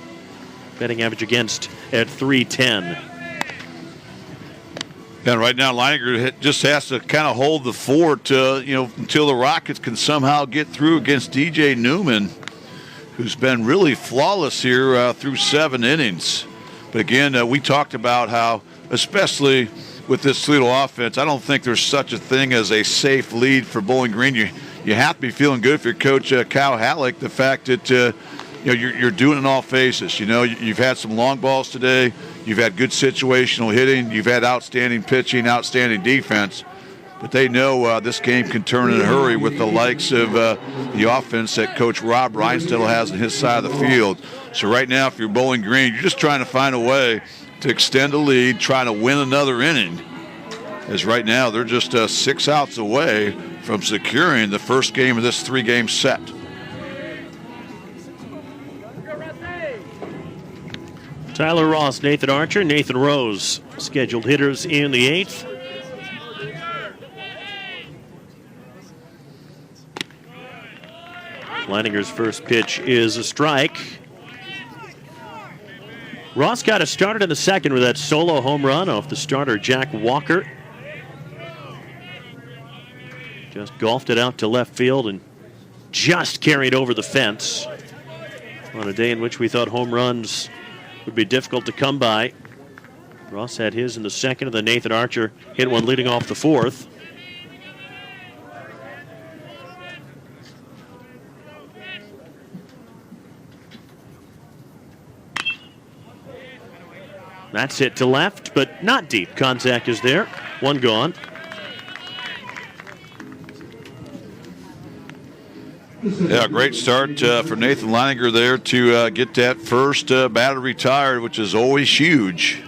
Batting average against at .310. And right now, Leininger just has to kind of hold the fort, until the Rockets can somehow get through against DJ Newman, who's been really flawless here through 7 innings. But again, we talked about how, especially with this Toledo offense, I don't think there's such a thing as a safe lead for Bowling Green. You have to be feeling good for your coach, Kyle Halleck, the fact that you're doing it in all phases. You've had some long balls today. You've had good situational hitting. You've had outstanding pitching, outstanding defense. But they know this game can turn in a hurry with the likes of the offense that Coach Rob Reinstedel has on his side of the field. So right now, if you're Bowling Green, you're just trying to find a way to extend the lead, trying to win another inning. As right now, they're just 6 outs away from securing the first game of this 3-game set. Tyler Ross, Nathan Archer, Nathan Rose, scheduled hitters in the 8th. Leininger's first pitch is a strike. Ross got us started in the second with that solo home run off the starter, Jack Walker. Just golfed it out to left field and just carried over the fence on a day in which we thought home runs would be difficult to come by. Ross had his in the second, and then Nathan Archer hit one leading off the 4th. That's hit to left, but not deep. Contact is there. One gone. Yeah, great start for Nathan Leininger there to get that first batter retired, which is always huge.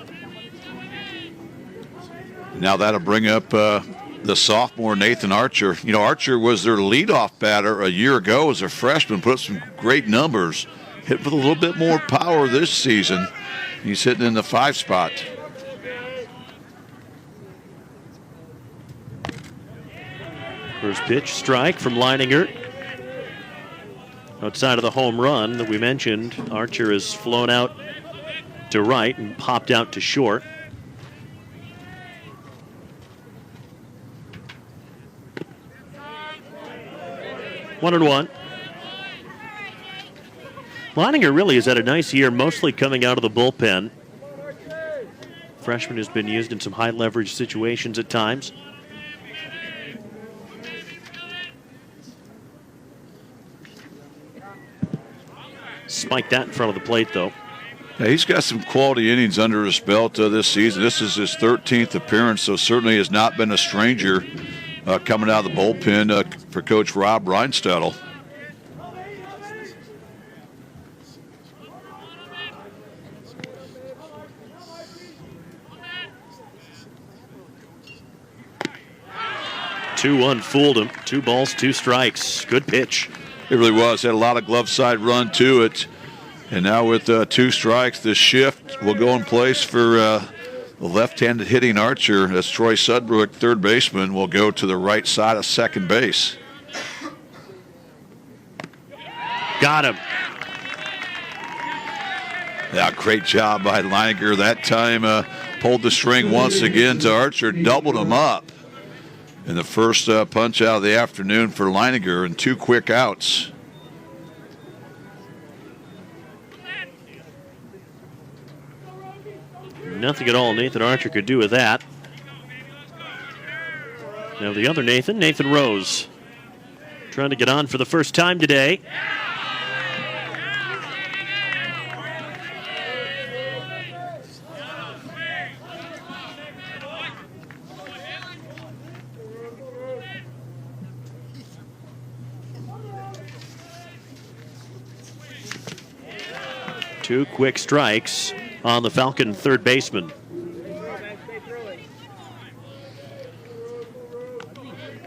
Now that'll bring up the sophomore Nathan Archer. Archer was their leadoff batter a year ago as a freshman, put up some great numbers. Hit with a little bit more power this season. He's hitting in the 5 spot. First pitch, strike from Leininger. Outside of the home run that we mentioned, Archer has flown out to right and popped out to short. One and one. Leininger really has had a nice year, mostly coming out of the bullpen. Freshman has been used in some high leverage situations at times. Spiked that in front of the plate, though. Yeah, he's got some quality innings under his belt this season. This is his 13th appearance, so certainly has not been a stranger coming out of the bullpen for Coach Rob Reinstedel. Two-one fooled him. 2 balls, 2 strikes. Good pitch. It really was. Had a lot of glove side run to it. And now with 2 strikes, the shift will go in place for the left-handed hitting Archer. That's Troy Sudbrook, third baseman, will go to the right side of second base. Got him. Yeah, great job by Leininger. That time pulled the string once again to Archer, doubled him up. In the first punch out of the afternoon for Leininger, and 2 quick outs. Nothing at all Nathan Archer could do with that. Now the other Nathan Rose, trying to get on for the first time today. Two quick strikes on the Falcon third baseman.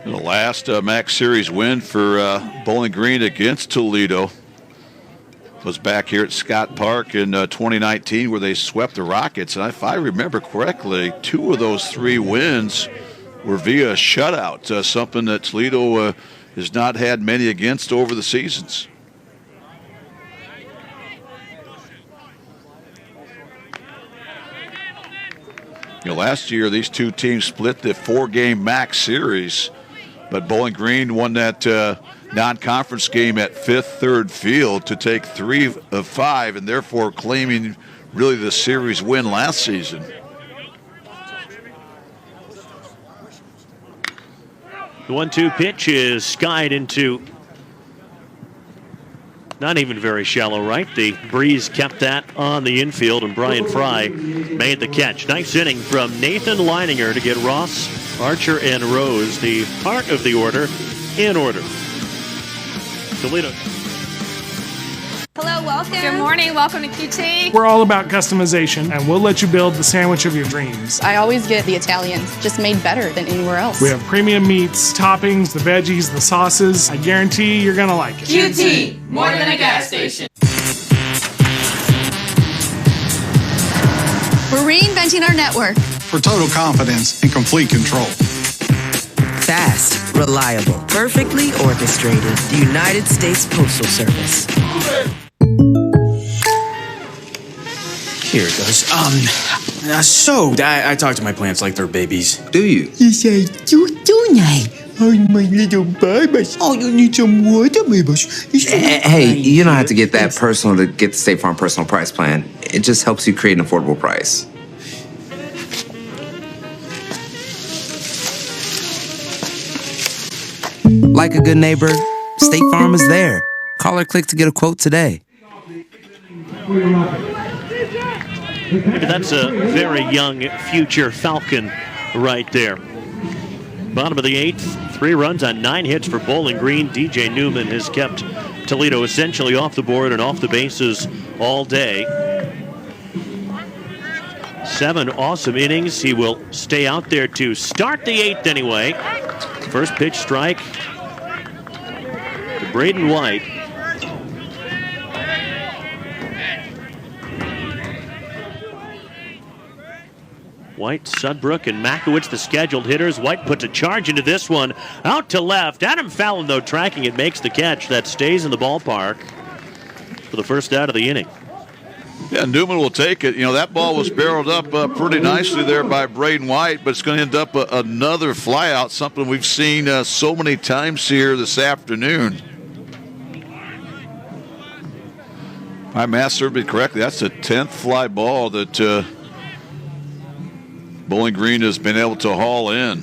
The last MAC Series win for Bowling Green against Toledo was back here at Scott Park in 2019, where they swept the Rockets. And if I remember correctly, 2 of those 3 wins were via shutout, something that Toledo has not had many against over the seasons. Last year, these 2 teams split the 4-game MAC Series, but Bowling Green won that non-conference game at Fifth Third Field to take 3 of 5, and therefore claiming really the series win last season. The 1-2 pitch is skied into not even very shallow right. The breeze kept that on the infield, and Brian Fry made the catch. Nice inning from Nathan Leininger to get Ross, Archer, and Rose, the heart of the order, in order. Toledo. Hello, welcome. Good morning, welcome to QT. We're all about customization, and we'll let you build the sandwich of your dreams. I always get the Italians, just made better than anywhere else. We have premium meats, toppings, the veggies, the sauces. I guarantee you're gonna like it. QT, more than a gas station. We're reinventing our network for total confidence and complete control. Fast, reliable, perfectly orchestrated. The United States Postal Service. Here it goes. I talk to my plants like they're babies. Do you? Yes, I do, don't I? Oh, my little babies. Oh, you need some water, babies. Hey, you don't have to get that personal to get the State Farm Personal Price Plan. It just helps you create an affordable price. Like a good neighbor, State Farm is there. Call or click to get a quote today. Maybe that's a very young future Falcon right there. Bottom of the 8th, 3 runs on 9 hits for Bowling Green. DJ Newman has kept Toledo essentially off the board and off the bases all day. 7 awesome innings. He will stay out there to start the 8th anyway. First pitch strike to Braden White. White, Sudbrook, and Makowicz, the scheduled hitters. White puts a charge into this one. Out to left. Adam Fallon, though, tracking it, makes the catch. That stays in the ballpark for the first out of the inning. Yeah, Newman will take it. That ball was barreled up pretty nicely there by Braden White, but it's going to end up another flyout, something we've seen so many times here this afternoon. If my math served me correctly, that's the 10th fly ball that Bowling Green has been able to haul in.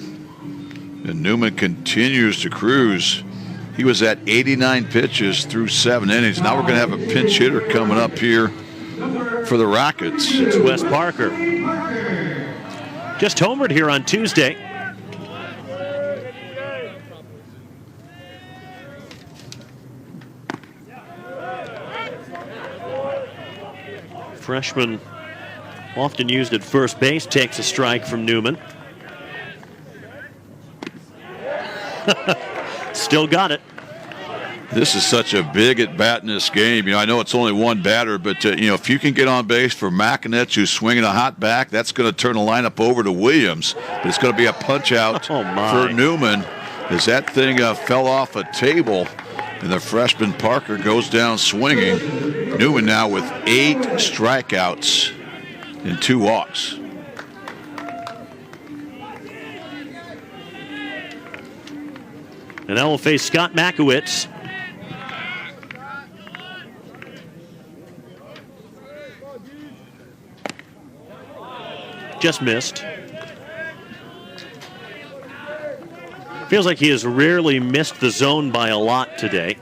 And Newman continues to cruise. He was at 89 pitches through 7 innings. Now we're going to have a pinch hitter coming up here for the Rockets. It's Wes Parker. Just homered here on Tuesday. Freshman, often used at first base, takes a strike from Newman. Still got it. This is such a big at-bat in this game. I know it's only one batter, but, if you can get on base for Makinetz, who's swinging a hot bat, that's going to turn the lineup over to Williams. But it's going to be a punch-out for Newman as that thing fell off a table And the freshman Parker goes down swinging. Newman now with 8 strikeouts and 2 walks. And now we'll face Scott Makowitz. Just missed. Feels like he has rarely missed the zone by a lot today.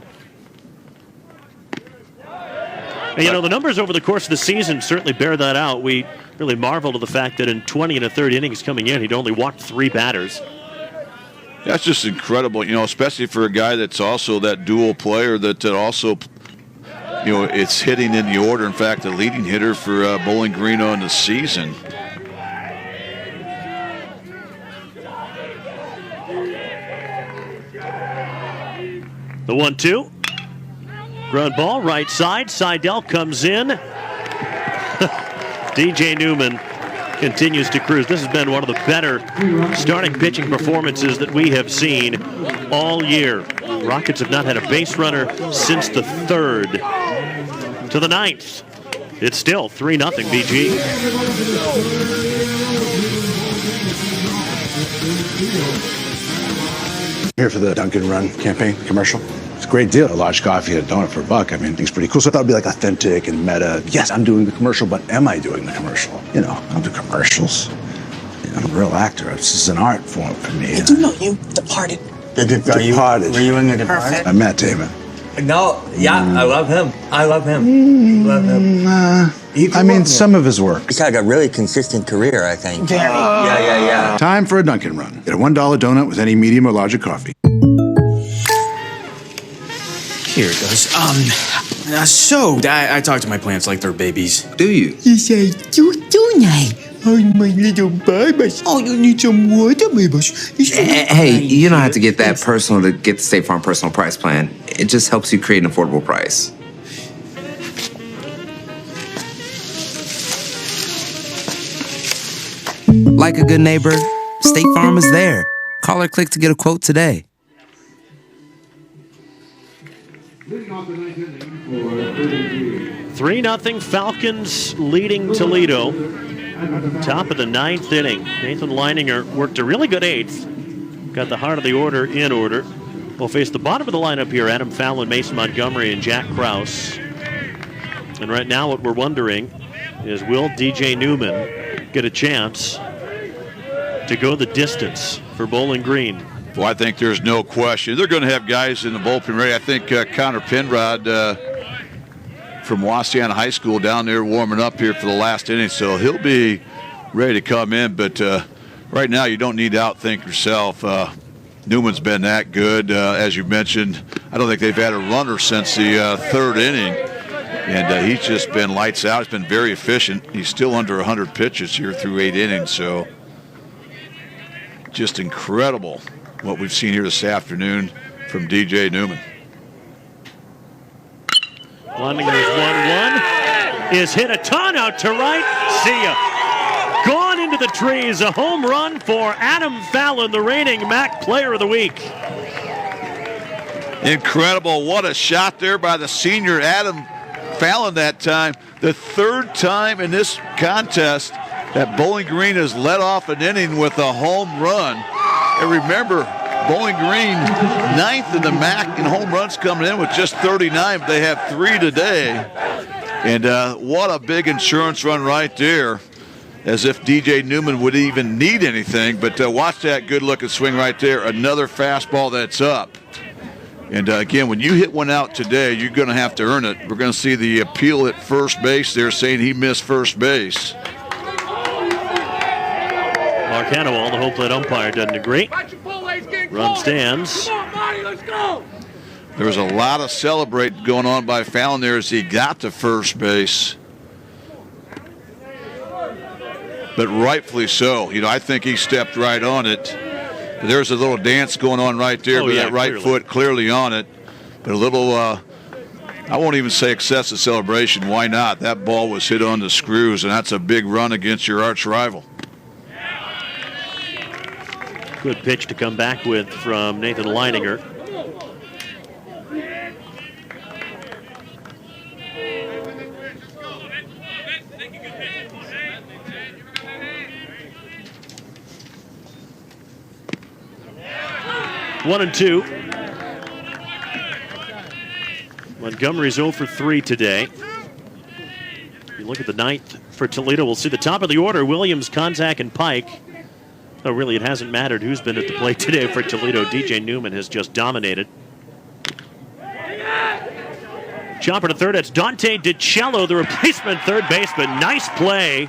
And, you know, the numbers over the course of the season certainly bear that out. We really marveled at the fact that in 20 and a third innings coming in, he'd only walked 3 batters. That's just incredible, you know, especially for a guy that's also that dual player that also, you know, it's hitting in the order. In fact, the leading hitter for Bowling Green on the season. The 1-2. Ground ball, right side. Seidel comes in. DJ Newman continues to cruise. This has been one of the better starting pitching performances that we have seen all year. Rockets have not had a base runner since the 3rd. To the 9th. It's still 3-0 BG. Here for the Dunkin' Run campaign commercial. It's a great deal. A large coffee and a donut for $1. I mean, it's pretty cool. So I thought it'd be like authentic and meta. Yes, I'm doing the commercial, but am I doing the commercial? You know, I don't do commercials. You know, I'm a real actor. This is an art form for me. I do know you departed. Departed. Were you in the Departed? I met Damon. No, yeah, I love him. I love him. Love him. I mean, some of his work. He's got a really consistent career, I think. Yeah. Time for a Dunkin' Run. Get a $1 donut with any medium or larger coffee. Here it goes. So I talk to my plants like they're babies. Do you? Yes, I do, Nye. Oh, my little babies. Oh, you need some water, babies. Hey, you don't have to get that personal to get the State Farm Personal Price Plan. It just helps you create an affordable price. Like a good neighbor, State Farm is there. Call or click to get a quote today. 3-0 Falcons leading Toledo. Top of the 9th inning. Nathan Leininger worked a really good 8th. Got the heart of the order in order. We'll face the bottom of the lineup here. Adam Fallon, Mason Montgomery, and Jack Krause. And right now what we're wondering is, will DJ Newman get a chance to go the distance for Bowling Green? Well, I think there's no question. They're going to have guys in the bullpen ready. I think Connor Penrod from Wassiana High School down there warming up here for the last inning, so he'll be ready to come in. But right now you don't need to outthink yourself. Newman's been that good. As you mentioned, I don't think they've had a runner since the 3rd inning. And he's just been lights out. He's been very efficient. He's still under 100 pitches here through 8 innings, so just incredible what we've seen here this afternoon from DJ Newman. Leininger's 1-1 is hit a ton out to right. See ya. Gone into the trees. A home run for Adam Fallon, the reigning MAC Player of the Week. Incredible. What a shot there by the senior Adam Fallon that time. The 3rd time in this contest that Bowling Green has led off an inning with a home run. And remember, Bowling Green 9th in the MAC in home runs, coming in with just 39, but they have 3 today. And what a big insurance run right there, as if DJ Newman would even need anything. But watch that good-looking swing right there. Another fastball that's up. And again, when you hit one out today, you're going to have to earn it. We're going to see the appeal at first base there, saying he missed first base. Mark Hannawall, the home plate umpire, doesn't agree. Run stands. There was a lot of celebrating going on by Fallon there as he got to first base. But rightfully so. You know, I think he stepped right on it. There's a little dance going on right there, with that right foot clearly on it. But a little, I won't even say excessive celebration. Why not? That ball was hit on the screws, and that's a big run against your arch rival. Good pitch to come back with from Nathan Leininger. 1-2. Montgomery's 0 for 3 today. If you look at the ninth for Toledo, we'll see the top of the order, Williams, Konzak, and Pike. Oh, really, it hasn't mattered who's been at the plate today for Toledo. DJ Newman has just dominated. Chopper to third, it's Dante DiCello, the replacement third baseman. Nice play.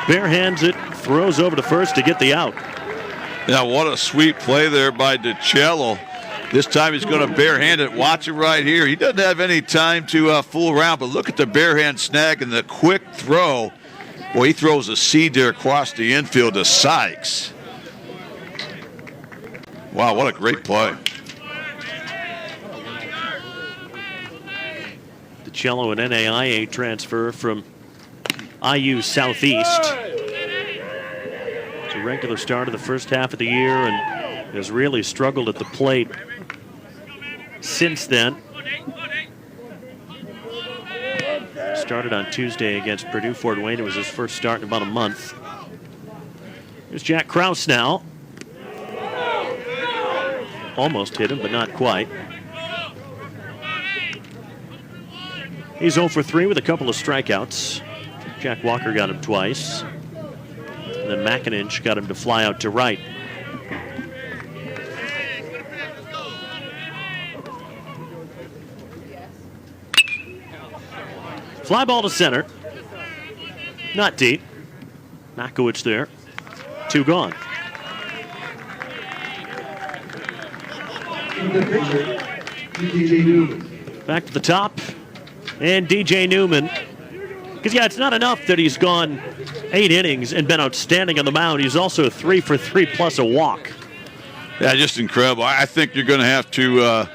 Barehands it, throws over to first to get the out. Yeah, what a sweet play there by DiCello. This time he's going to barehand it. Watch it right here. He doesn't have any time to fool around, but look at the barehand snag and the quick throw. Boy, he throws a seed there across the infield to Sykes. Wow, what a great play. DiCello, an NAIA transfer from IU Southeast. It's a regular start of the first half of the year and has really struggled at the plate since then. Started on Tuesday against Purdue Fort Wayne. It was his first start in about a month. Here's Jack Krause now. Almost hit him, but not quite. He's 0 for 3 with a couple of strikeouts. Jack Walker got him twice. And then McIninch got him to fly out to right. Fly ball to center. Not deep. Makowicz there. 2 gone. Back to the top. And DJ Newman. Because, yeah, it's not enough that he's gone 8 innings and been outstanding on the mound. He's also 3 for 3 plus a walk. Yeah, just incredible. I think you're going to have to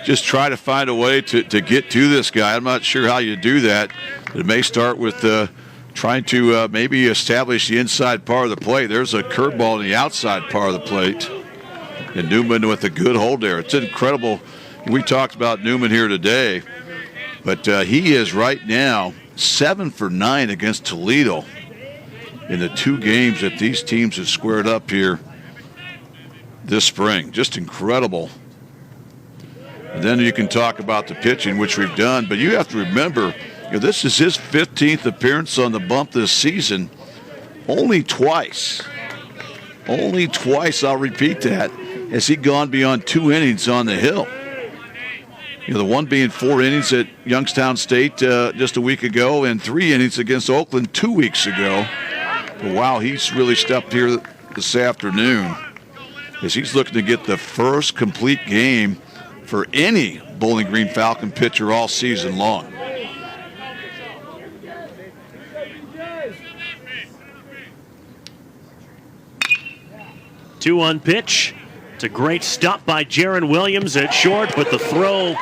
just try to find a way to get to this guy. I'm not sure how you do that. It may start with trying to maybe establish the inside part of the plate. There's a curveball in the outside part of the plate. And Newman with a good hold there. It's incredible. We talked about Newman here today. But he is right now 7 for 9 against Toledo in the 2 games that these teams have squared up here this spring. Just incredible. And then you can talk about the pitching, which we've done. But you have to remember, this is his 15th appearance on the bump this season. Only twice, I'll repeat that, has he gone beyond 2 innings on the hill. The one being 4 innings at Youngstown State just a week ago and 3 innings against Oakland 2 weeks ago. But wow, he's really stepped here this afternoon as he's looking to get the first complete game for any Bowling Green Falcon pitcher all season long. Two-one pitch. It's a great stop by Jaron Williams at short, but the throw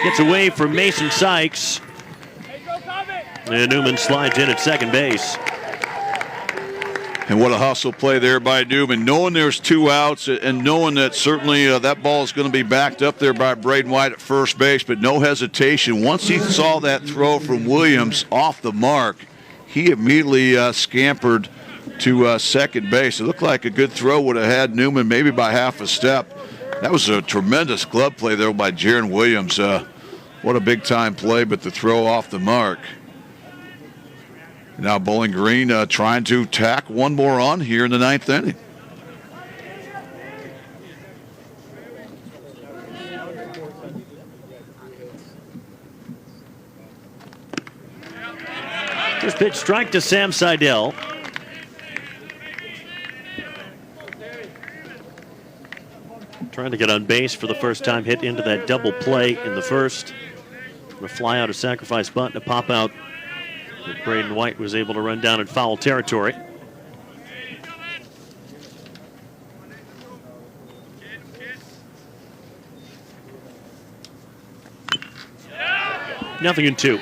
gets away from Mason Sykes. And Newman slides in at second base. And what a hustle play there by Newman, knowing there's 2 outs and knowing that certainly that ball is going to be backed up there by Braden White at first base, but no hesitation. Once he saw that throw from Williams off the mark, he immediately scampered to second base. It looked like a good throw would have had Newman maybe by half a step. That was a tremendous glove play there by Jaron Williams. What a big-time play, but the throw off the mark. Now Bowling Green trying to tack one more on here in the 9th inning. First pitch strike to Sam Seidel. Trying to get on base for the first time, hit into that double play in the first. A fly out, a sacrifice bunt, a pop out. But Braden White was able to run down in foul territory. Nothing in 2.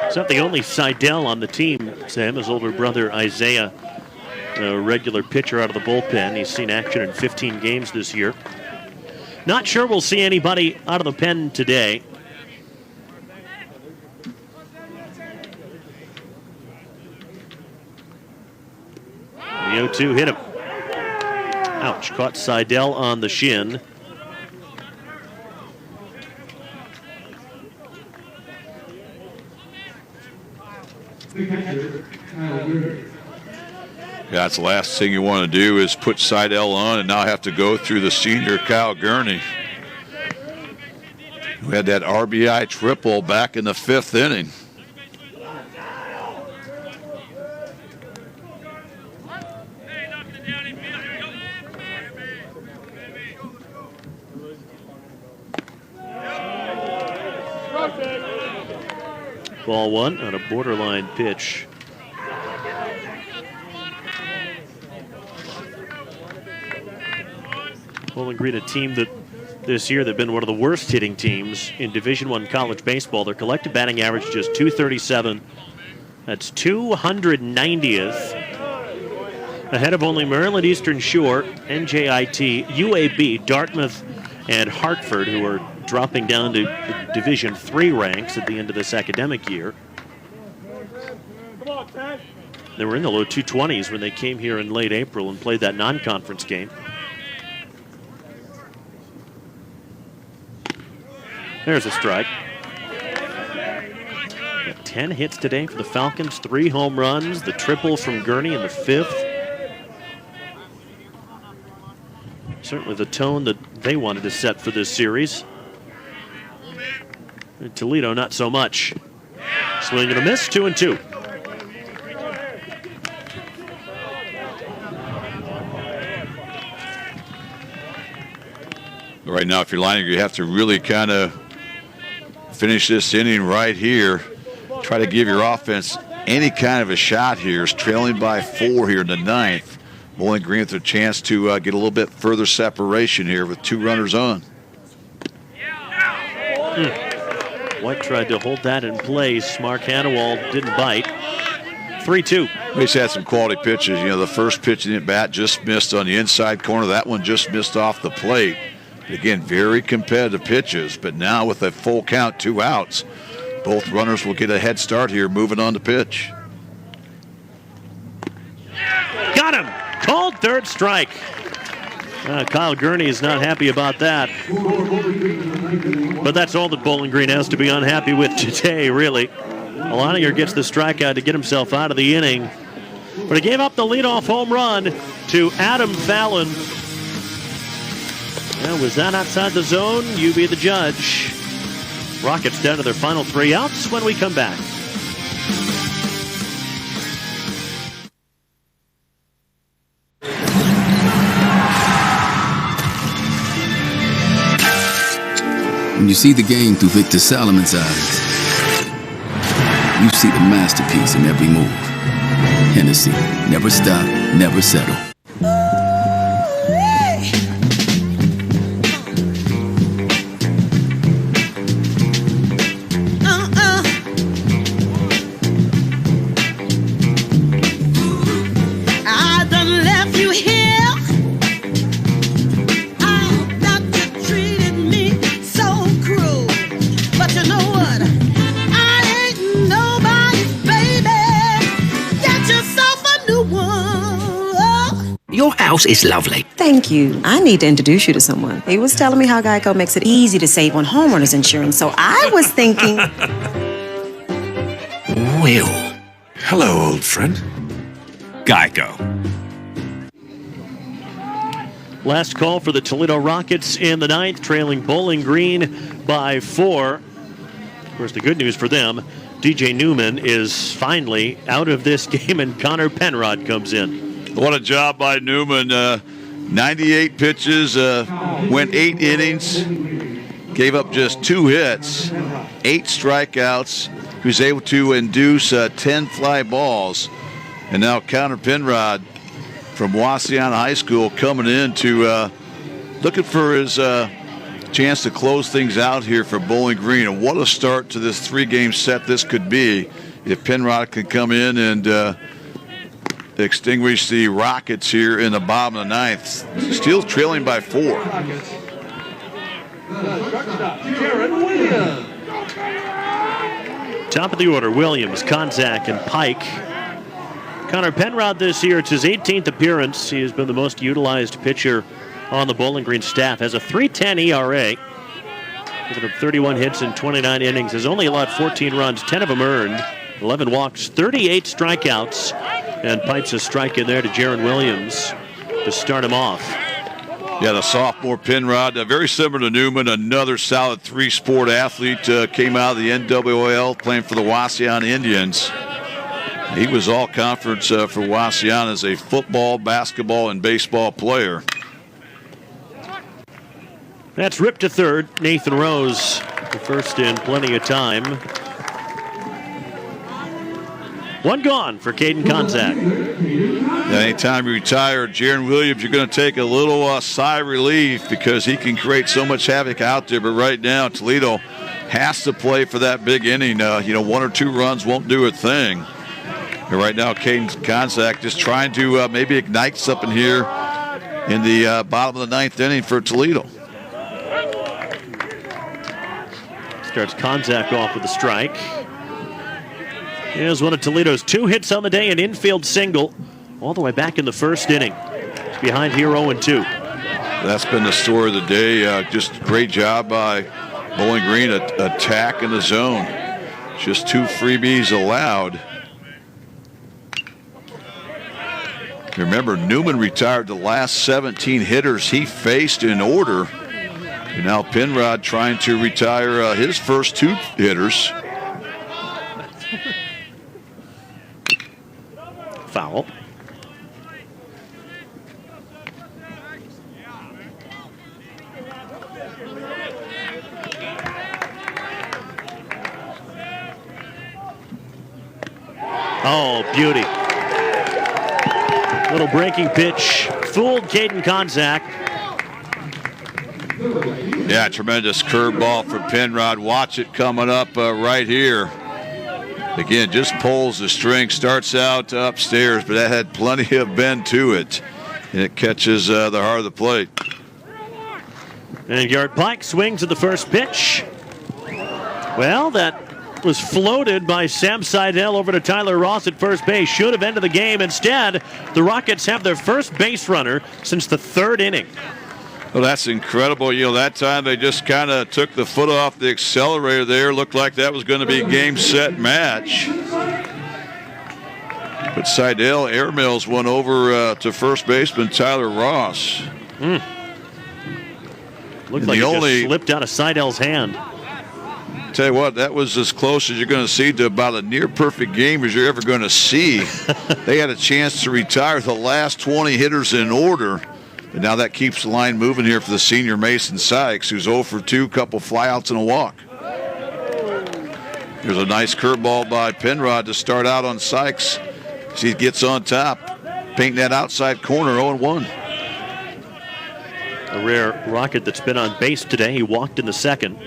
It's not the only Seidel on the team, Sam. His older brother Isaiah, a regular pitcher out of the bullpen. He's seen action in 15 games this year. Not sure we'll see anybody out of the pen today. The 0-2 hit him. Ouch, caught Seidel on the shin. Yeah, that's the last thing you want to do is put Seidel on and now have to go through the senior Kyle Gurney, who had that RBI triple back in the 5th inning. Ball one on a borderline pitch. Bowling Green, a team that this year they've been one of the worst hitting teams in Division I college baseball. Their collective batting average just .237. That's 290th. Ahead of only Maryland Eastern Shore, NJIT, UAB, Dartmouth, and Hartford, who are dropping down to Division III ranks at the end of this academic year. They were in the low 220s when they came here in late April and played that non-conference game. There's a strike. Got 10 hits today for the Falcons, 3 home runs, the triple from Gurney in the 5th. Certainly the tone that they wanted to set for this series. In Toledo, not so much. Swing and a miss, 2-2. Right now, if you're lining, you have to really kind of finish this inning right here. Try to give your offense any kind of a shot here. It's trailing by 4 here in the 9th. Bowling Green with a chance to get a little bit further separation here with 2 runners on. White tried to hold that in place. Mark Hannawald didn't bite. 3-2. He's had some quality pitches. You know, the first pitch in the bat just missed on the inside corner. That one just missed off the plate. Again, very competitive pitches, but now with a full count, 2 outs, both runners will get a head start here moving on to pitch. Got him! Called third strike. Kyle Gurney is not happy about that. But that's all that Bowling Green has to be unhappy with today, really. Alanier gets the strikeout to get himself out of the inning. But he gave up the leadoff home run to Adam Fallon. Well, was that outside the zone? You be the judge. Rockets down to their final 3 outs when we come back. When you see the game through Victor Salomon's eyes, you see the masterpiece in every move. Hennessy, never stop, never settle. Your house is lovely. Thank you. I need to introduce you to someone. He was telling me how Geico makes it easy to save on homeowners insurance, so I was thinking... Will. Hello, old friend. Geico. Last call for the Toledo Rockets in the 9th, trailing Bowling Green by 4. Of course, the good news for them, DJ Newman is finally out of this game, and Connor Penrod comes in. What a job by Newman. 98 pitches, went 8 innings, gave up just 2 hits, 8 strikeouts. He was able to induce 10 fly balls. And now Connor Penrod from Wassiana High School coming in to looking for his chance to close things out here for Bowling Green. And what a start to this 3-game set this could be if Penrod can come in and extinguish the Rockets here in the bottom of the 9th. Still trailing by 4. Top of the order, Williams, Konzak, and Pike. Connor Penrod this year, it's his 18th appearance. He has been the most utilized pitcher on the Bowling Green staff. Has a 3.10 ERA. Given up 31 hits in 29 innings. Has only allowed 14 runs, 10 of them earned, 11 walks, 38 strikeouts, and pipes a strike in there to Jaron Williams to start him off. Yeah, the sophomore Penrod, very similar to Newman, another solid three-sport athlete, came out of the NWL playing for the Wauseon Indians. He was all conference for Wauseon as a football, basketball, and baseball player. That's ripped to third. Nathan Rose, the first in plenty of time. One gone for Caden Konzak. Anytime you retire Jaron Williams, you're going to take a little sigh of relief because he can create so much havoc out there. But right now, Toledo has to play for that big inning. 1 or 2 runs won't do a thing. And right now, Caden Konzak just trying to maybe ignite something here in the bottom of the 9th inning for Toledo. Starts Konzak off with a strike. Here's one of Toledo's 2 hits on the day, an infield single, all the way back in the first inning. It's behind here 0-2. That's been the story of the day. Just a great job by Bowling Green, attack in the zone. Just 2 freebies allowed. Remember, Newman retired the last 17 hitters he faced in order. And now Penrod trying to retire his first 2 hitters. Foul. Oh, beauty. Little breaking pitch. Fooled Caden Konzak. Yeah, tremendous curveball from Penrod. Watch it coming up right here. Again, just pulls the string, starts out upstairs, but that had plenty of bend to it. And it catches the heart of the plate. And Garrett Pike swings at the first pitch. Well, that was floated by Sam Seidel over to Tyler Ross at first base. Should have ended the game. Instead, the Rockets have their first base runner since the 3rd inning. Well, that's incredible. That time they just kind of took the foot off the accelerator there. Looked like that was going to be game, set, match. But Seidel airmails one over to first baseman Tyler Ross. Looked like it just slipped out of Seidel's hand. Tell you what, that was as close as you're going to see to about a near-perfect game as you're ever going to see. They had a chance to retire the last 20 hitters in order. But now that keeps the line moving here for the senior Mason Sykes, who's 0 for 2, couple flyouts and a walk. There's a nice curveball by Penrod to start out on Sykes. As he gets on top, painting that outside corner, 0-1. A rare Rocket that's been on base today. He walked in the second.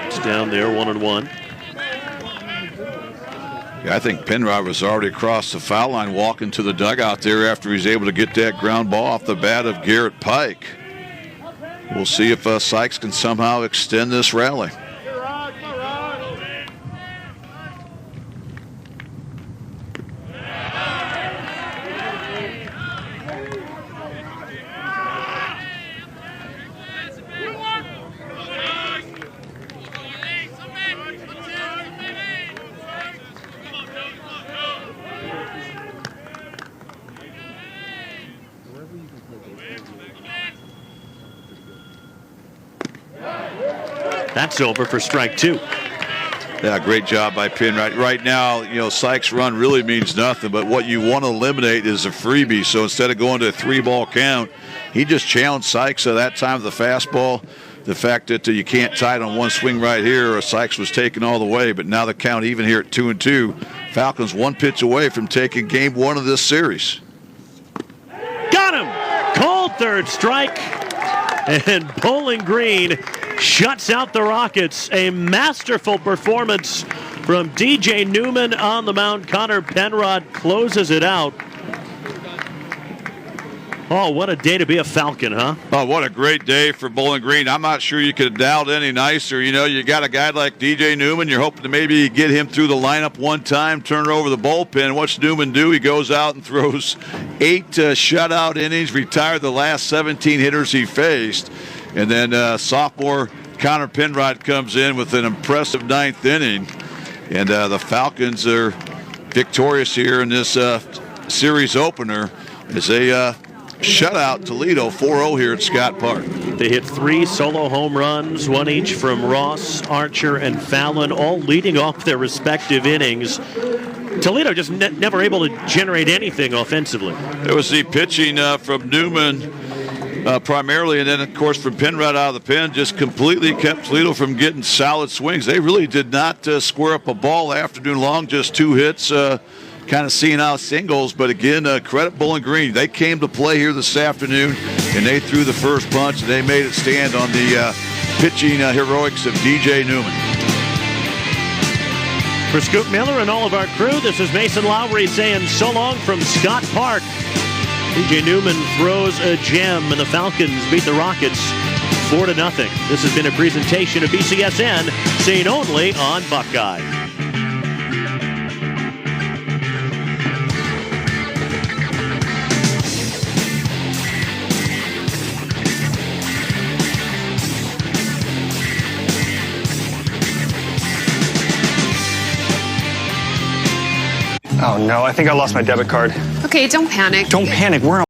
It's down there, 1-1. Yeah, I think Penrod was already across the foul line walking to the dugout there after he's able to get that ground ball off the bat of Garrett Pike. We'll see if Sykes can somehow extend this rally. That's over for strike 2. Yeah, great job by Penrod. Right now, Sykes' run really means nothing, but what you want to eliminate is a freebie. So instead of going to a 3-ball count, he just challenged Sykes at that time with the fastball. The fact that you can't tie it on one swing right here, Sykes was taken all the way, but now the count even here at 2-2. Falcons 1 pitch away from taking game 1 of this series. Got him! Cold third strike. And Bowling Green shuts out the Rockets. A masterful performance from DJ Newman on the mound. Connor Penrod closes it out. Oh, what a day to be a Falcon, huh? Oh, what a great day for Bowling Green. I'm not sure you could have dialed any nicer. You know, you got a guy like DJ Newman. You're hoping to maybe get him through the lineup one time, turn it over the bullpen. What's Newman do? He goes out and throws 8 shutout innings, retired the last 17 hitters he faced. And then sophomore Connor Penrod comes in with an impressive 9th inning. And the Falcons are victorious here in this series opener as they shut out Toledo 4-0 here at Scott Park. They hit 3 solo home runs, 1 each from Ross, Archer, and Fallon, all leading off their respective innings. Toledo just never able to generate anything offensively. It was the pitching from Newman primarily, and then, of course, from Penrod out of the pen, just completely kept Toledo from getting solid swings. They really did not square up a ball afternoon long, just 2 hits. Kind of seeing out singles, but again, credit Bowling Green. They came to play here this afternoon, and they threw the first punch, and they made it stand on the pitching heroics of DJ Newman. For Scoop Miller and all of our crew, this is Mason Lowry saying so long from Scott Park. DJ Newman throws a gem, and the Falcons beat the Rockets 4-0. This has been a presentation of BCSN, seen only on Buckeye. Oh no, I think I lost my debit card. Okay, don't panic. Don't panic, we're